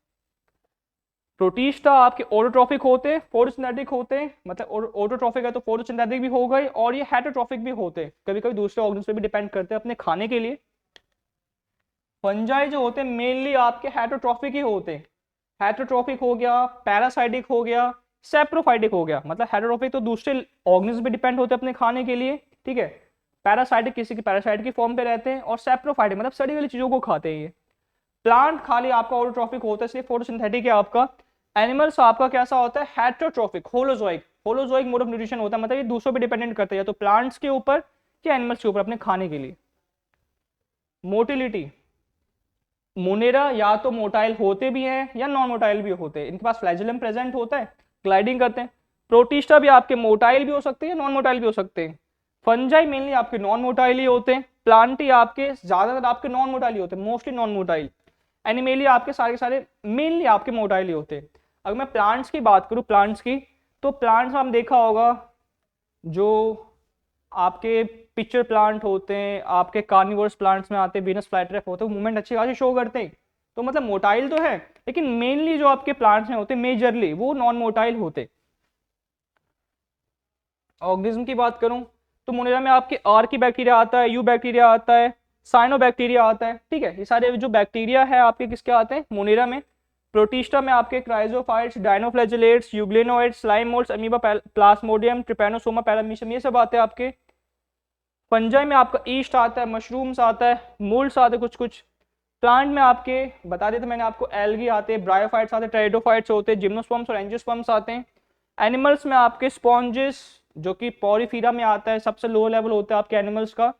प्रोटिस्टा आपके ऑटोट्रॉफिक होते हैं, फोटोसिंथेटिक होते हैं, मतलब ऑटोट्रॉफिक है तो फोटोसिंथेटिक भी हो गए, और ये हेटरोट्रॉफिक भी होते हैं, कभी कभी दूसरे ऑर्गन्स पे भी डिपेंड करते हैं अपने खाने के लिए। फंजाई जो होते हैं मेनली आपके हेटरोट्रॉफिक ही होते हैं। हेटरोट्रॉफिक हो गया, पैरासाइटिक हो गया, सेप्रोफाइटिक हो गया, मतलब हेटरोट्रॉफिक तो दूसरे ऑर्गन्स पे डिपेंड होते हैं अपने खाने के लिए, ठीक है। पैरासाइटिक किसी की पैरासाइट की फॉर्म पे रहते हैं, और सेप्रोफाइटिक मतलब सड़ी वाली चीजों को खाते हैं ये। प्लांट खाली आपका ऑटोट्रॉफिक होता है, इसलिए फोटोसिंथेटिक है आपका। एनिमल्स आपका कैसा होता है, heterotrophic, holozoic. Holozoic mode of nutrition होता है, मतलब ये दूसरों पे डिपेंडेंट करते हैं, या तो प्लांट्स के ऊपर या एनिमल्स के ऊपर अपने खाने के लिए। मोटिलिटी, मोनेरा या तो मोटाइल होते भी हैं या नॉन मोटाइल भी होते हैं, इनके पास फ्लैजिलम प्रेजेंट होता है, ग्लाइडिंग करते हैं। प्रोटिस्टा भी आपके मोटाइल भी हो सकते हैं या नॉन मोटाइल भी हो सकते हैं। फंजाई मेनली आपके नॉन मोटाइल ही होते हैं। प्लांटी आपके ज्यादातर आपके नॉन मोटाइल ही होते हैं, मोस्टली नॉन मोटाइल। एनिमेलिया आपके सारे के सारे मेनली आपके मोटाइल ही होते हैं। अगर मैं प्लांट्स की बात करूं, प्लांट्स की, तो प्लांट्स हम देखा होगा जो आपके पिक्चर प्लांट होते हैं, आपके कार्निवोरस प्लांट्स में आते हैं, वीनस फ्लाइट्रेफ होते हैं, मूवमेंट अच्छी खासी शो करते हैं, तो मतलब मोटाइल तो है, लेकिन मेनली जो आपके प्लांट्स में होते हैं मेजरली वो नॉन मोटाइल होते। ऑर्गेनिज्म की बात करूं तो मोनेरा में आपके आर की बैक्टीरिया आता है, यू बैक्टीरिया आता है, साइनोबैक्टीरिया आता है, ठीक है। ये सारे जो बैक्टीरिया है आपके किसके आते हैं, मोनेरा में। प्रोटिस्टा में आपके chrysophytes, dinoflagellates, euglenoids, slime moulds, amoeba, Plasmodium, Trypanosoma, Paramecium, ये सब आते हैं आपके। फंजाई में आपका ईस्ट आता है, मशरूम्स आता है, मोल्ड्स आते हैं कुछ कुछ। प्लांट में आपके बता देते मैंने आपको, एल्गी आते हैं, ब्रायोफाइट्स आते हैं, टेरिडोफाइट्स होते हैं, जिम्नोस्पर्म्स और एंजियोस्पर्म्स आते हैं। एनिमल्स में आपके स्पॉन्जेस जो कि पॉरीफीरा में आता है, सबसे लो लेवल होता है आपके एनिमल्स का।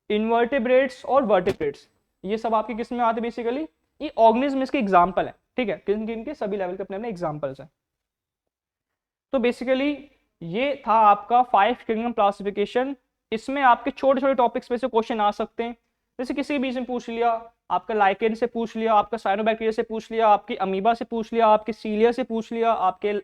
इन्वर्टिब्रेट्स और वर्टिब्रेट्स, ये सब आपके किस में आते हैं बेसिकली, ये ऑर्गेनिज्म इसके एग्जाम्पल है, ठीक है। किन किन के, सभी लेवल के अपने अपने एग्जाम्पल्स हैं। तो बेसिकली ये था आपका 5 किंगडम क्लासिफिकेशन। इसमें आपके छोटे छोटे टॉपिक्स पे से क्वेश्चन आ सकते हैं, जैसे किसी भी से पूछ लिया, आपका लाइकेन से पूछ लिया, आपका साइनोबैक्टीरिया से पूछ लिया, आपकी अमीबा से पूछ लिया, आपके सीलिया से पूछ लिया, आपके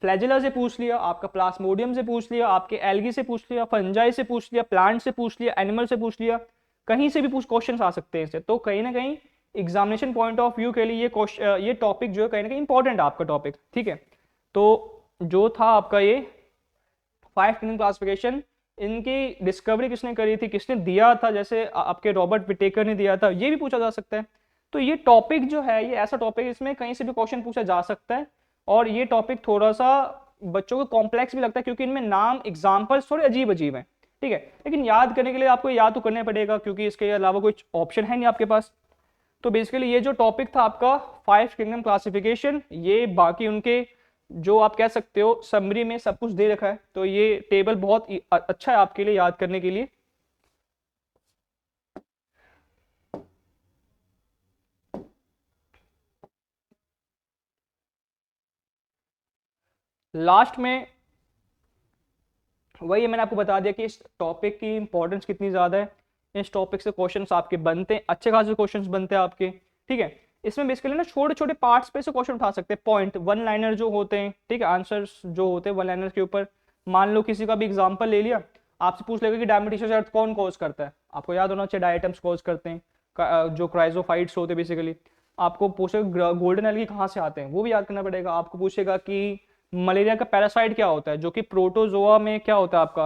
फ्लैजिला से पूछ लिया, आपका प्लास्मोडियम से पूछ लिया, आपके एल्गी से पूछ लिया, फंजाई से पूछ लिया, प्लांट से पूछ लिया, एनिमल से पूछ लिया, कहीं से भी पूछ क्वेश्चन आ सकते हैं इससे। तो कहीं ना कहीं एग्जामिनेशन पॉइंट ऑफ व्यू के लिए ये टॉपिक जो है कहीं ना कहीं इंपॉर्टेंट है आपका टॉपिक, ठीक है। तो जो था आपका ये 5 किंगडम क्लासिफिकेशन, इनकी डिस्कवरी किसने करी थी, किसने दिया था, जैसे आपके रॉबर्ट विटेकर ने दिया था, ये भी पूछा जा सकता है। तो ये टॉपिक जो है ये ऐसा टॉपिक, इसमें कहीं से भी क्वेश्चन पूछा जा सकता है, और ये टॉपिक थोड़ा सा बच्चों को कॉम्प्लेक्स भी लगता है, क्योंकि इनमें नाम एग्जाम्पल्स थोड़े अजीब अजीब हैं, ठीक है। लेकिन याद करने के लिए आपको याद तो करना पड़ेगा, क्योंकि इसके अलावा कोई ऑप्शन है नहीं आपके पास। तो बेसिकली ये जो टॉपिक था आपका 5 किंगडम क्लासिफिकेशन, ये बाकी उनके जो आप कह सकते हो समरी में सब कुछ दे रखा है, तो ये टेबल बहुत अच्छा है आपके लिए याद करने के लिए। लास्ट में वही मैंने आपको बता दिया कि इस टॉपिक की इंपॉर्टेंस कितनी ज़्यादा है, इस टॉपिक से क्वेश्चंस आपके बनते हैं, अच्छे खासे क्वेश्चंस बनते हैं आपके, ठीक है। इसमें बेसिकली ना छोटे छोटे पार्ट्स पे से क्वेश्चन उठा सकते हैं, पॉइंट वन लाइनर जो होते हैं, ठीक है, आंसर्स जो होते हैं वन लाइनर के ऊपर। मान लो किसी का भी एग्जाम्पल ले लिया, आपसे पूछ लेगा कि डायमेटिशियस अर्थ कौन कॉज करता है, आपको याद होना चाहिए डायटम्स कॉज करते हैं, जो क्राइजोफाइट्स होते हैं बेसिकली। आपको पूछेगा गोल्डन एल्गी कहाँ से आते हैं, वो भी याद करना पड़ेगा। आपको पूछेगा कि मलेरिया का पैरासाइट क्या होता है, जो कि प्रोटोजोआ में क्या होता है आपका,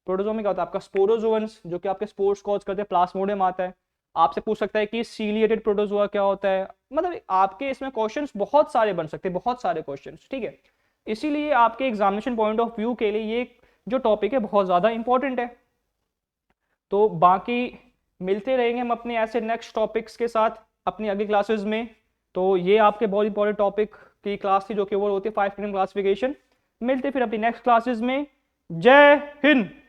प्रोटोजोआ में क्या होता है आपका स्पोरोजोअन्स, जो कि आपके स्पोर्स कॉज करते हैं, प्लास्मोडियम आता है। आपसे पूछ सकता है कि सीलिएटेड प्रोटोजोआ क्या होता है, मतलब आपके इसमें क्वेश्चंस बहुत सारे बन सकते हैं, बहुत सारे क्वेश्चंस, ठीक है। इसीलिए आपके एग्जामिनेशन पॉइंट ऑफ व्यू के लिए ये जो टॉपिक है बहुत ज़्यादा इंपॉर्टेंट है। तो बाकी मिलते रहेंगे हम अपने ऐसे नेक्स्ट टॉपिक्स के साथ, अपनी अगली क्लासेस में। तो ये आपके बहुत इंपॉर्टेंट टॉपिक की क्लास थी जो कि वो होती है 5 किंगडम क्लासिफिकेशन। मिलते फिर अपनी नेक्स्ट क्लासेस में। जय हिंद।